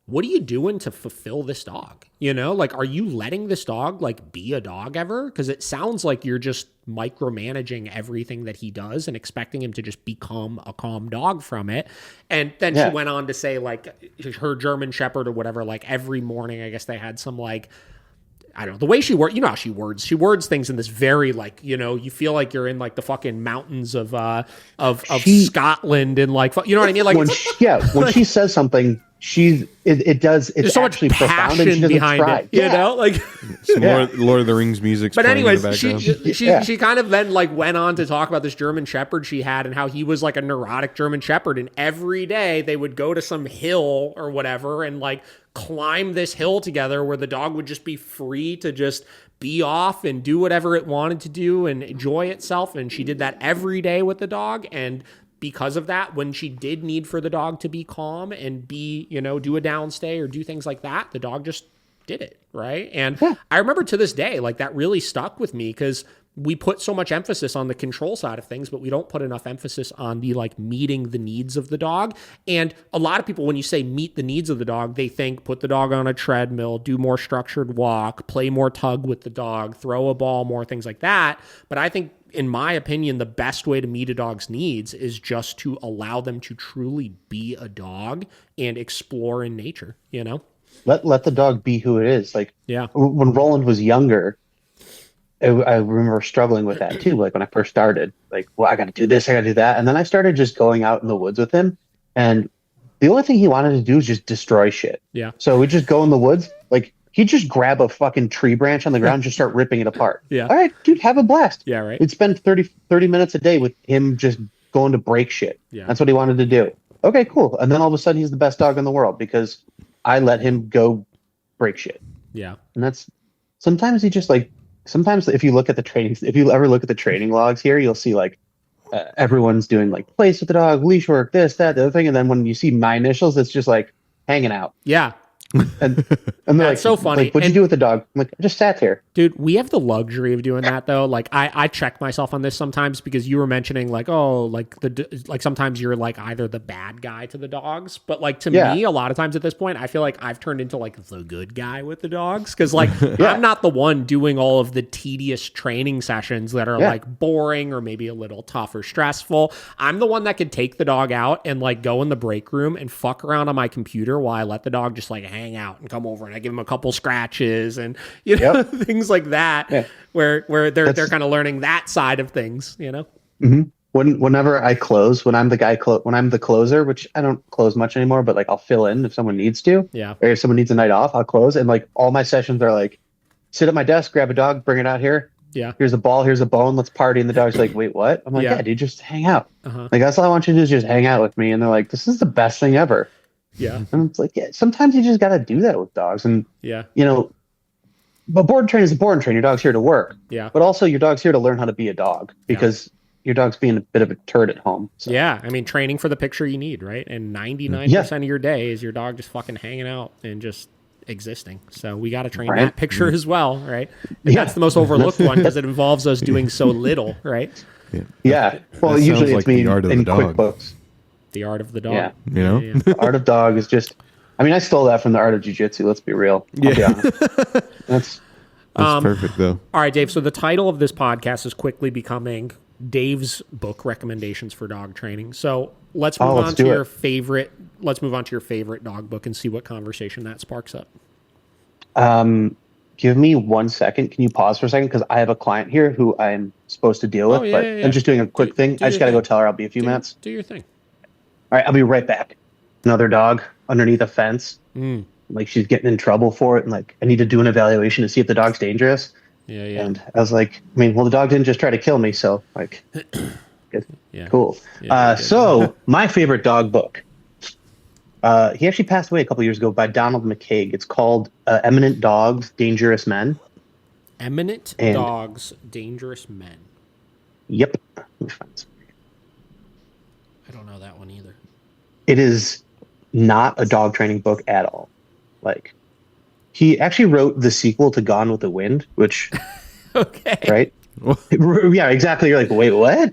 what are you doing to fulfill this dog? Like, are you letting this dog like be a dog ever? Because it sounds like you're just micromanaging everything that he does and expecting him to just become a calm dog from it. And then she went on to say like her German Shepherd or whatever, like every morning, I guess they had some like, I don't know, the way she words, how she words. She words things in this very like, you feel like you're in like the fucking mountains of Scotland and like, you know what I mean? Like, when she says something, it's so actually much profound, and she doesn't behind try. it, you know, like some Lord of the Rings music. But anyways, she kind of then like went on to talk about this German Shepherd she had and how he was like a neurotic German Shepherd, and every day they would go to some hill or whatever and like climb this hill together where the dog would just be free to just be off and do whatever it wanted to do and enjoy itself. And she did that every day with the dog, and because of that, when she did need for the dog to be calm and be, do a downstay or do things like that, the dog just did it, right? And I remember to this day, like that really stuck with me, because we put so much emphasis on the control side of things, but we don't put enough emphasis on the like meeting the needs of the dog. And a lot of people, when you say meet the needs of the dog, they think put the dog on a treadmill, do more structured walk, play more tug with the dog, throw a ball more, things like that. But I think, in my opinion, the best way to meet a dog's needs is just to allow them to truly be a dog and explore in nature, Let the dog be who it is. Like, when Roland was younger, I remember struggling with that too. Like when I first started, like, well, I got to do this, I got to do that. And then I started just going out in the woods with him. And the only thing he wanted to do was just destroy shit. Yeah. So we just go in the woods. Like, he'd just grab a fucking tree branch on the ground and just start ripping it apart. Yeah. All right, dude, have a blast. Yeah, right. We'd spend 30 minutes a day with him just going to break shit. Yeah. That's what he wanted to do. Okay, cool. And then all of a sudden he's the best dog in the world because I let him go break shit. Yeah. And that's sometimes he just like, sometimes if you look at the trainings, if you ever look at the training logs here, you'll see like everyone's doing like place with the dog, leash work, this, that, the other thing. And then when you see my initials, it's just like hanging out. Yeah. And they're That's so funny. Like, what'd you do with the dog? I'm like, I just sat here. Dude, we have the luxury of doing that though. Like I check myself on this sometimes because you were mentioning like, oh, like sometimes you're like either the bad guy to the dogs, but like to me, a lot of times at this point, I feel like I've turned into like the good guy with the dogs because like I'm not the one doing all of the tedious training sessions that are like boring or maybe a little tough or stressful. I'm the one that could take the dog out and like go in the break room and fuck around on my computer while I let the dog just like hang out and come over and I give him a couple scratches and things like that where they're kind of learning that side of things, Mm-hmm. Whenever I close, when I'm the closer, which I don't close much anymore, but like I'll fill in if someone needs to. Yeah. Or if someone needs a night off, I'll close. And like all my sessions are like, sit at my desk, grab a dog, bring it out here. Yeah. Here's a ball, here's a bone, let's party. And the dog's like, wait, what? I'm like, yeah, dude, just hang out. Like that's all I want you to do is just hang out with me. And they're like, this is the best thing ever. Yeah. And it's like, sometimes you just got to do that with dogs. And, but board training is a board train. Your dog's here to work. Yeah. But also your dog's here to learn how to be a dog because your dog's being a bit of a turd at home. So. Yeah. I mean, training for the picture you need, right? And 99% of your day is your dog just fucking hanging out and just existing. So we got to train that picture as well, right? And that's the most overlooked one because it involves us doing so little, right? Yeah. Well, usually it's me in QuickBooks. The art of the dog. Yeah. The art of dog is just, I mean, I stole that from the art of jiu-jitsu. Let's be real. I'll be honest. That's perfect, though. All right, Dave. So the title of this podcast is quickly becoming Dave's book recommendations for dog training. So let's move on to your favorite. Let's move on to your favorite dog book and see what conversation that sparks up. Give me 1 second. Can you pause for a second? Because I have a client here who I'm supposed to deal with, I'm just doing a quick thing. I just got to go tell her I'll be a few minutes. Do your thing. All right, I'll be right back. Another dog underneath a fence. Like she's getting in trouble for it. And like, I need to do an evaluation to see if the dog's dangerous. Yeah. And I was like, I mean, well, the dog didn't just try to kill me. So like, good. Cool. So my favorite dog book, he actually passed away a couple years ago by Donald McCaig. It's called Eminent Dogs, Dangerous Men. Eminent Dogs, Dangerous Men. Yep. Let me find this. I don't know that one either. It is not a dog training book at all. Like, he actually wrote the sequel to Gone with the Wind, which, right? Yeah, exactly. You're like, wait, what?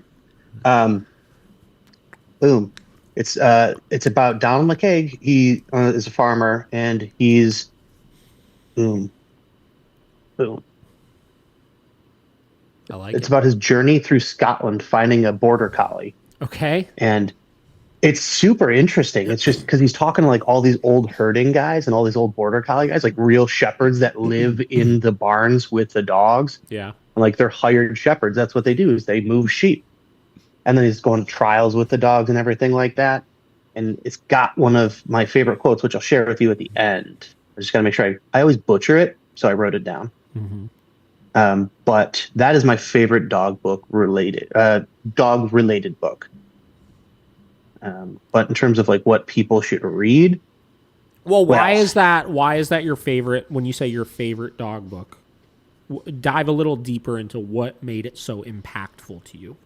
Boom. It's about Donald McCaig. He is a farmer, and he's boom. I like it's about his journey through Scotland finding a border collie. Okay. And it's super interesting. It's just because he's talking to like all these old herding guys and all these old border collie guys, like real shepherds that live in the barns with the dogs. Yeah. And like they're hired shepherds. That's what they do is they move sheep. And then he's going to trials with the dogs and everything like that. And it's got one of my favorite quotes, which I'll share with you at the end. I just got to make sure I always butcher it. So I wrote it down. But that is my favorite dog related book. But in terms of like what people should read. Well, why is that your favorite when you say your favorite dog book? Dive a little deeper into what made it so impactful to you.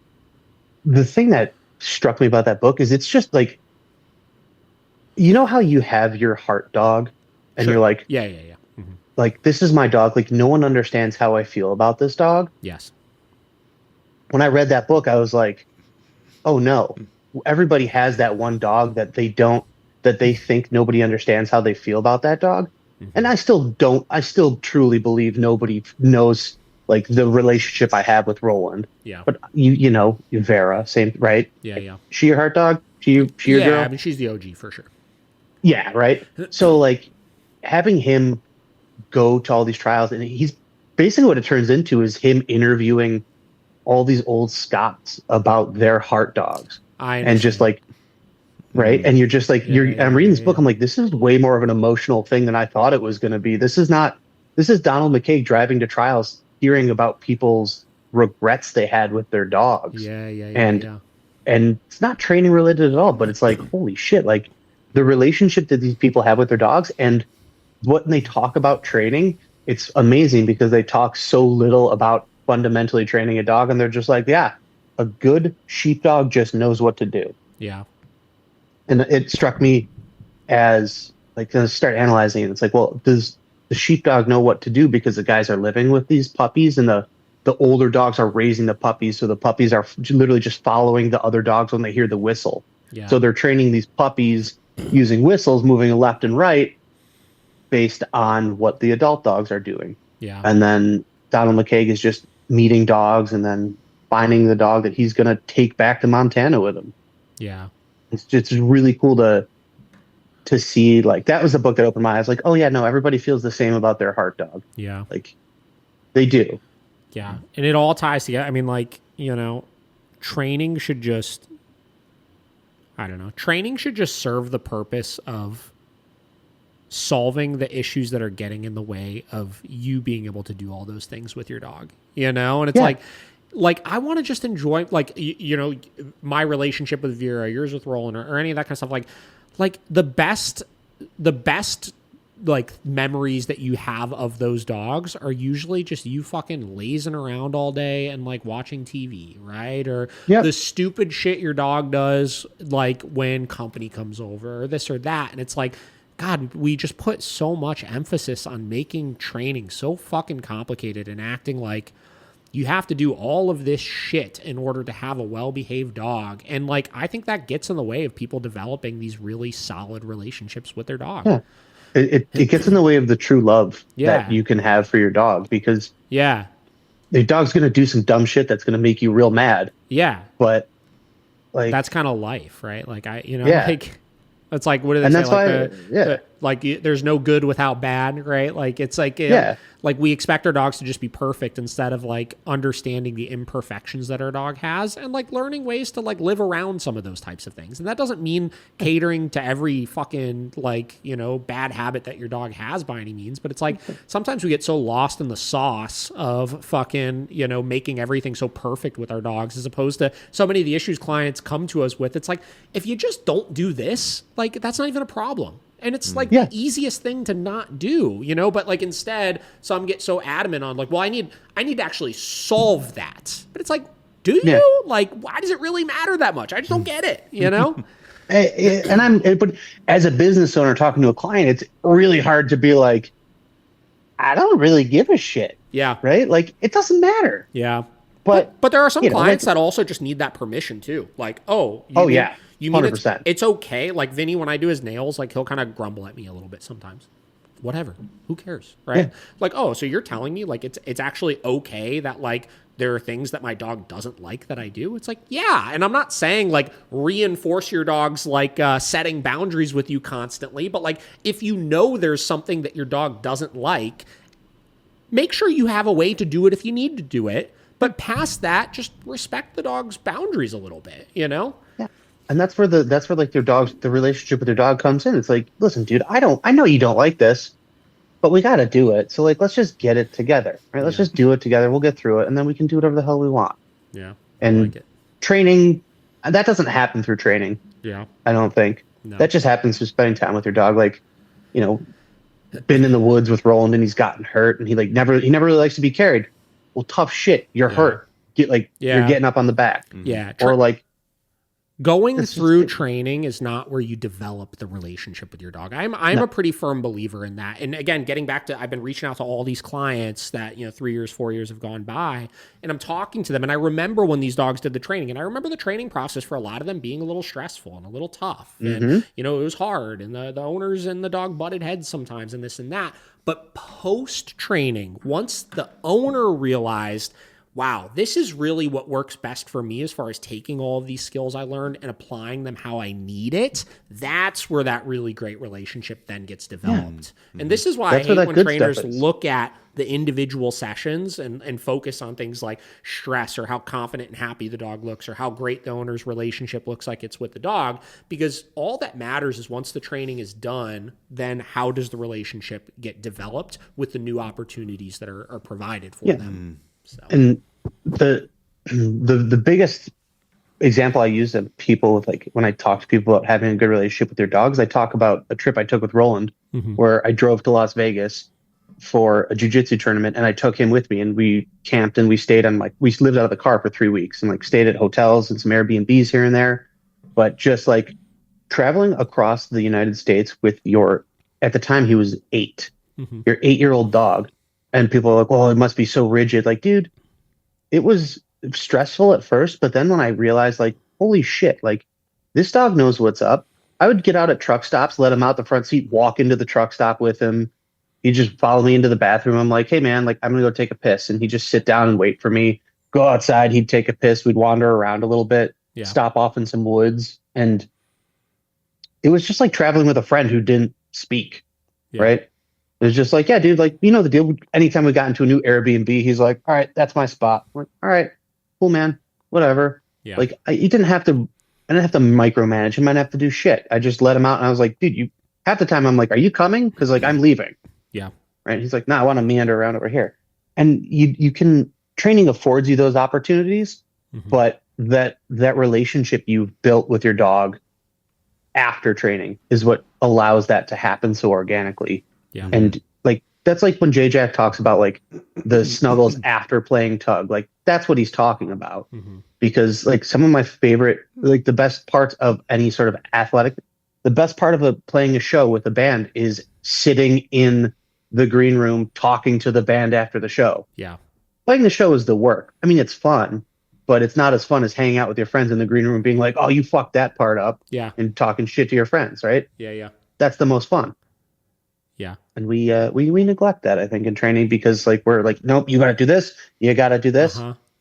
The thing that struck me about that book is it's just like, you know how you have your heart dog and you're like, yeah. Like, this is my dog. Like, no one understands how I feel about this dog. Yes. When I read that book, I was like, oh no, everybody has that one dog that they think nobody understands how they feel about that dog. And I still truly believe nobody knows like the relationship I have with Roland. Yeah. But you know, Vera, same, right? Yeah. She your heart dog? She your girl? Yeah, I mean, she's the OG for sure. Yeah, right. So like having him go to all these trials, and he's basically what it turns into is him interviewing all these old Scots about their heart dogs. And just like, right. And you're just like, I'm reading this book. I'm like, this is way more of an emotional thing than I thought it was going to be. This is Donald McCaig driving to trials, hearing about people's regrets they had with their dogs. And it's not training related at all, but it's like, holy shit, like the relationship that these people have with their dogs and what they talk about training, it's amazing because they talk so little about fundamentally training a dog. And they're just like, yeah, a good sheepdog just knows what to do. Yeah. And it struck me as like start analyzing it. It's like, well, does the sheepdog know what to do because the guys are living with these puppies and the older dogs are raising the puppies, so the puppies are literally just following the other dogs when they hear the whistle. Yeah. So they're training these puppies using whistles, moving left and right based on what the adult dogs are doing. Yeah. And then Donald McCaig is just meeting dogs and then finding the dog that he's going to take back to Montana with him. Yeah. It's just really cool to see. Like, that was the book that opened my eyes. Like, oh yeah, no, everybody feels the same about their heart dog. Yeah. Like, they do. Yeah. And it all ties together. I mean, like, you know, training should just serve the purpose of solving the issues that are getting in the way of you being able to do all those things with your dog, you know? And it's like, I want to just enjoy, like, you know, my relationship with Vera, yours with Roland, or any of that kind of stuff. Like the best, like, memories that you have of those dogs are usually just you fucking lazing around all day and, like, watching TV, right? Or the stupid shit your dog does, like, when company comes over, or this or that. And it's like, God, we just put so much emphasis on making training so fucking complicated and acting like you have to do all of this shit in order to have a well-behaved dog. And, like, I think that gets in the way of people developing these really solid relationships with their dog. Yeah. It gets in the way of the true love that you can have for your dog, because the dog's going to do some dumb shit that's going to make you real mad. Yeah. But, like, that's kind of life, right? Like, like, it's like, what do they say? That's like, there's no good without bad, right? Like, it's like, like, we expect our dogs to just be perfect instead of, like, understanding the imperfections that our dog has and, like, learning ways to, like, live around some of those types of things. And that doesn't mean catering to every fucking, like, you know, bad habit that your dog has by any means. But it's like, sometimes we get so lost in the sauce of fucking, you know, making everything so perfect with our dogs, as opposed to so many of the issues clients come to us with. It's like, if you just don't do this, like, that's not even a problem. And it's like the easiest thing to not do, you know, but, like, instead some get so adamant on, like, well, I need to actually solve that. But it's like, do you? Like, why does it really matter that much? I just don't get it, you know? But as a business owner talking to a client, it's really hard to be like, I don't really give a shit. Yeah. Right? Like, it doesn't matter. Yeah. But there are some clients that also just need that permission too. Like, you mean 100%. It's okay. Like, Vinny, when I do his nails, like, he'll kind of grumble at me a little bit sometimes. Whatever. Who cares? Right? Yeah. Like, oh, so you're telling me, like, it's actually okay that, like, there are things that my dog doesn't like that I do? It's like, yeah. And I'm not saying, like, reinforce your dog's, like, setting boundaries with you constantly. But, like, if you know there's something that your dog doesn't like, make sure you have a way to do it if you need to do it. But past that, just respect the dog's boundaries a little bit, you know? Yeah. And that's where like the relationship with your dog comes in. It's like, listen, dude, I know you don't like this, but we got to do it. So, like, let's just get it together, right? Let's just do it together. We'll get through it, and then we can do whatever the hell we want. Yeah. And like training, that doesn't happen through training. Yeah. I don't think. No. That just happens through spending time with your dog. Like, you know, been in the woods with Roland and he's gotten hurt and he never really likes to be carried. Well, tough shit. You're hurt. You're getting up on the back. Yeah. Or, like, going through training is not where you develop the relationship with your dog. I'm a pretty firm believer in that. And again, getting back to, I've been reaching out to all these clients that, you know, 3 years, 4 years have gone by, and I'm talking to them. And I remember when these dogs did the training, and I remember the training process for a lot of them being a little stressful and a little tough. And, you know, it was hard, and the owners and the dog butted heads sometimes and this and that. But post training, once the owner realized, wow, this is really what works best for me as far as taking all of these skills I learned and applying them how I need it, that's where that really great relationship then gets developed. Yeah. And this is why I hate when trainers look at the individual sessions and focus on things like stress or how confident and happy the dog looks or how great the owner's relationship looks like it's with the dog, because all that matters is once the training is done, then how does the relationship get developed with the new opportunities that are provided for them. So. And the biggest example I use of people with, like, when I talk to people about having a good relationship with their dogs, I talk about a trip I took with Roland where I drove to Las Vegas for a jiu-jitsu tournament, and I took him with me, and we camped and we stayed on, like, we lived out of the car for 3 weeks and, like, stayed at hotels and some Airbnbs here and there. But just, like, traveling across the United States with your at the time he was 8. Your 8-year-old dog. And people are like, well, it must be so rigid. Like, dude, it was stressful at first, but then when I realized, like, holy shit, like, this dog knows what's up. I would get out at truck stops, let him out the front seat, walk into the truck stop with him. He'd just follow me into the bathroom. I'm like, hey, man, like, I'm going to go take a piss. And he'd just sit down and wait for me, go outside. He'd take a piss. We'd wander around a little bit, stop off in some woods. And it was just like traveling with a friend who didn't speak, right? It was just like, yeah, dude, like, you know the deal. Anytime we got into a new Airbnb, he's like, all right, that's my spot. I'm like, all right, cool, man, whatever. Yeah. Like, I didn't have to micromanage him. I didn't have to do shit. I just let him out, and I was like, dude, half the time I'm like, are you coming? Because, like, I'm leaving. Yeah. Right. He's like, no, I want to meander around over here. And you can, training affords you those opportunities, but that relationship you've built with your dog after training is what allows that to happen so organically. Yeah. And like, that's like when J-Jack talks about like the snuggles after playing tug, like that's what he's talking about. Because like some of my favorite, like the best parts of any sort of athletic, the best part of playing a show with a band is sitting in the green room, talking to the band after the show. Yeah. Playing the show is the work. I mean, it's fun, but it's not as fun as hanging out with your friends in the green room being like, oh, you fucked that part up. Yeah. And talking shit to your friends. Right. Yeah. Yeah. That's the most fun. Yeah. And we neglect that, I think, in training because like we're like, nope, you got to do this. You got to do this.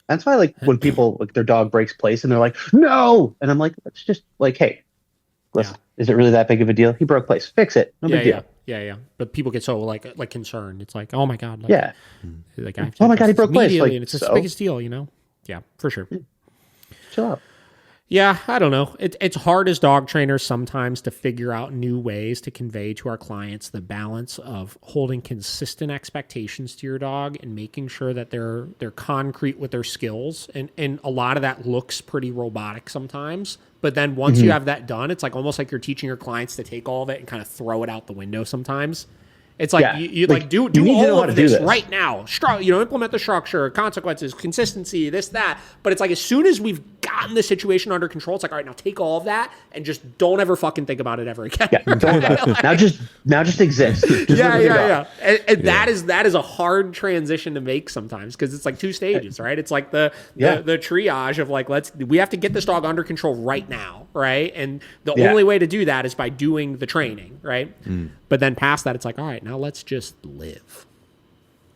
That's why like when people like their dog breaks place and they're like, no. And I'm like, it's just like, hey, listen, is it really that big of a deal? He broke place. Fix it. No big deal. Yeah. But people get so like concerned. It's like, oh my God. Like, like, I have to he broke place. Like, and it's the biggest deal, you know? Yeah, for sure. Chill out. Yeah, I don't know. It's hard as dog trainers sometimes to figure out new ways to convey to our clients the balance of holding consistent expectations to your dog and making sure that they're concrete with their skills. And a lot of that looks pretty robotic sometimes. But then once you have that done, it's like almost like you're teaching your clients to take all of it and kind of throw it out the window sometimes. It's like you like do all of this right now. Implement the structure, consequences, consistency, this, that. But it's like as soon as we've gotten the situation under control, it's like, all right, now take all of that and just don't ever fucking think about it ever again. Yeah, don't about it. Now just exist. Yeah. And that is a hard transition to make sometimes because it's like two stages, right? It's like the triage of like we have to get this dog under control right now, right? And the only way to do that is by doing the training, right? But then past that, it's like, all right, now let's just live.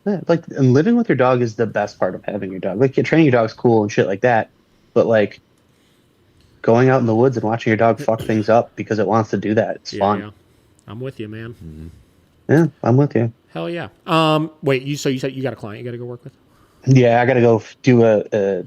Yeah, like, and living with your dog is the best part of having your dog. Like, training your dog's cool and shit like that, but like going out in the woods and watching your dog fuck things up because it wants to do that, it's fun. Yeah. I'm with you, man. Yeah, I'm with you. Hell yeah. Wait, so you said you got a client you got to go work with? Yeah, I got to go do a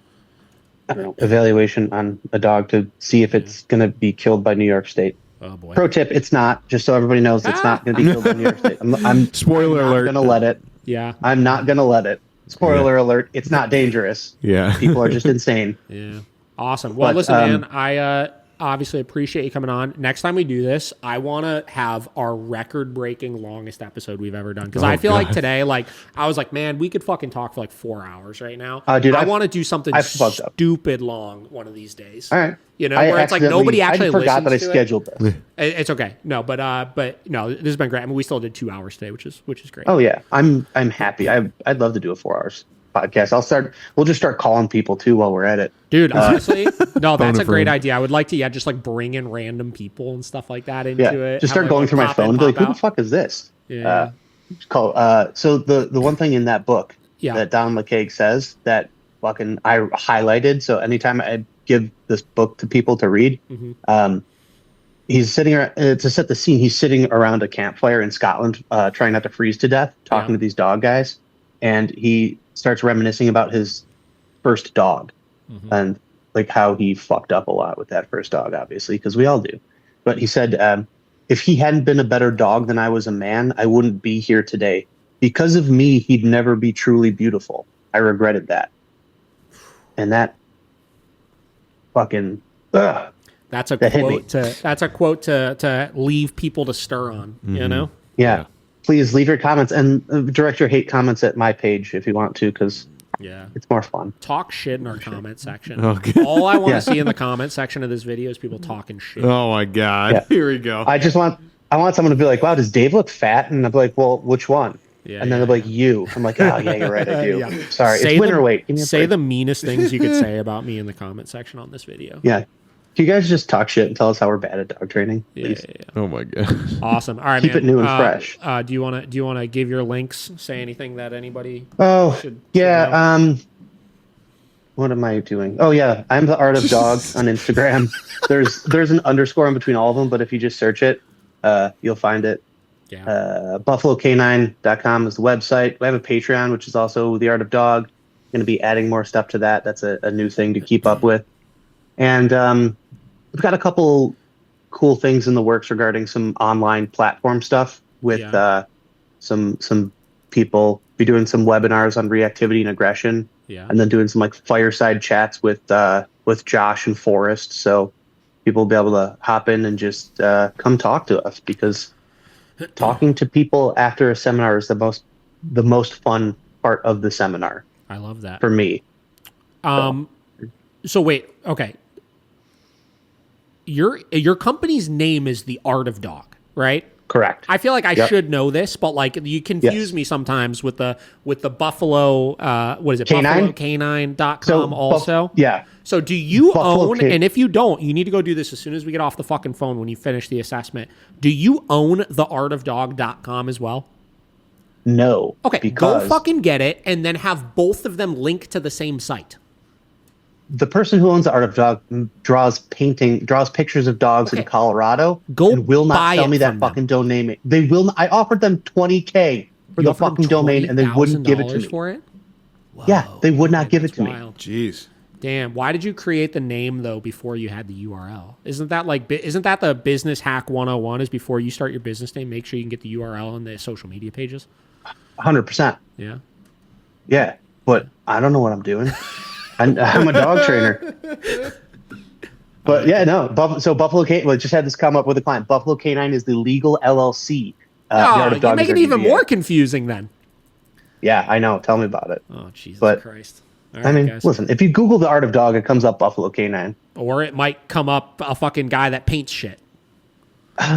evaluation on a dog to see if it's going to be killed by New York State. Oh boy. Pro tip, it's not. Just so everybody knows, it's not going to be killed by New York State. I'm spoiler alert. I'm not going to let it. Yeah. I'm not going to let it. Spoiler alert. It's not dangerous. Yeah. People are just insane. Yeah. Awesome. Well, listen, man, I obviously appreciate you coming on. Next time we do this, I want to have our record-breaking longest episode we've ever done. Because I feel like today, like, I was like, man, we could fucking talk for like 4 hours right now. Dude, I want to do something stupid long one of these days. All right. You know, where it's like nobody actually listens to it. I forgot that I scheduled this. It's okay. No, but no, this has been great. I mean, we still did 2 hours today, which is great. Oh yeah, I'm happy. I'd love to do a 4 hours podcast. We'll just start calling people too while we're at it. Dude, honestly, no, that's a great idea. I would like to, just like bring in random people and stuff like that into it. Just start going through my phone and be like, who the fuck is this? Yeah. So the one thing in that book that Don McCaig says that fucking I highlighted. So anytime I give this book to people to read, he's sitting to set the scene. He's sitting around a campfire in Scotland, trying not to freeze to death, talking to these dog guys. And he starts reminiscing about his first dog and like how he fucked up a lot with that first dog, obviously, because we all do. But he said, if he hadn't been a better dog than I was a man, I wouldn't be here today. Because of me, he'd never be truly beautiful. I regretted that. And that fucking that's a quote to leave people to stir on, you know? Yeah. Please leave your comments and direct your hate comments at my page if you want to, because it's more fun. Talk shit in our comment section. Okay. All I want to see in the comment section of this video is people talking shit. Oh my God. Yeah. Here we go. I just want I want someone to be like, wow, does Dave look fat? And I'll be like, well, which one? Yeah, and then they'll be like, you. I'm like, oh, yeah, you're right, I do. Yeah. Sorry, it's winter weight. Say the meanest things you could say about me in the comment section on this video. Yeah. Can you guys just talk shit and tell us how we're bad at dog training? Please? Yeah. Oh my god. Awesome. All right, Keep man. it new and fresh. Do you want to give your links? Say anything that anybody should yeah. know? What am I doing? Oh yeah, I'm the Art of Dog on Instagram. There's an underscore in between all of them, but if you just search it, you'll find it. Yeah. BuffaloCanine.com is the website. We have a Patreon, which is also the Art of Dog. Going to be adding more stuff to that. That's a new thing to keep up with. And we've got a couple cool things in the works regarding some online platform stuff with some people. Be doing some webinars on reactivity and aggression. Yeah. And then doing some like fireside chats with Josh and Forrest. So people will be able to hop in and just come talk to us, because talking to people after a seminar is the most fun part of the seminar. I love that. For me. So wait, okay. Your company's name is The Art of Dog, right? Correct. I feel like I should know this, but like you confuse me sometimes with the Buffalo what is it? Canine? BuffaloCanine.com So, also. Yeah. So do you Buffalo own, and if you don't, you need to go do this as soon as we get off the fucking phone when you finish the assessment. Do you own theartofdog.com as well? No. Okay, go fucking get it and then have both of them link to the same site. The person who owns the Art of Dog draws pictures of dogs in Colorado. And will not sell me that fucking domain. They will not, I offered them $20,000 for the fucking domain, and they wouldn't give it to me. For it? Whoa, yeah, they would not give it to me. Jeez. Damn, why did you create the name though before you had the URL? Isn't that the business hack 101 is before you start your business name, make sure you can get the URL on the social media pages? 100%. Yeah. Yeah, but I don't know what I'm doing. I'm a dog trainer. But yeah, no. So Buffalo Canine, well, just had this come up with a client. Buffalo Canine is the legal LLC. You make it even more confusing then. Yeah, I know. Tell me about it. Oh, Jesus Christ. All right, listen, if you Google the Art of Dog, it comes up Buffalo Canine. Or it might come up a fucking guy that paints shit.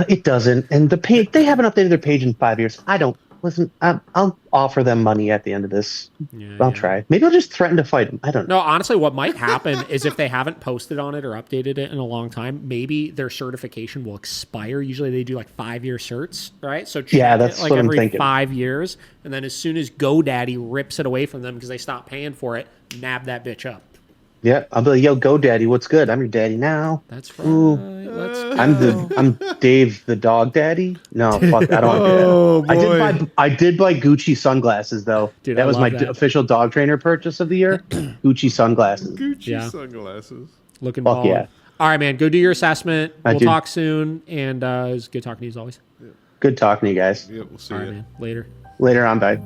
It doesn't. And they haven't updated their page in 5 years. I don't. Listen, I'll offer them money at the end of this. I'll try. Maybe I'll just threaten to fight them. I don't know. No, honestly, what might happen is if they haven't posted on it or updated it in a long time, maybe their certification will expire. Usually they do like 5-year certs, right? So that's like what every I'm thinking. 5 years. And then as soon as GoDaddy rips it away from them because they stop paying for it, nab that bitch up. Yeah, I'll be like, yo, GoDaddy, what's good? I'm your daddy now. That's right. Let's go. I'm Dave the dog daddy. No, fuck, I don't want to do that. I did buy Gucci sunglasses though. Dude, that was my official dog trainer purchase of the year. Gucci sunglasses. Sunglasses. Looking fuck baller. Yeah. All right, man. Go do your assessment. We'll talk soon. And it was good talking to you as always. Good talking to you guys. Yeah, we'll see All you. right, man. Later. Later on, bye.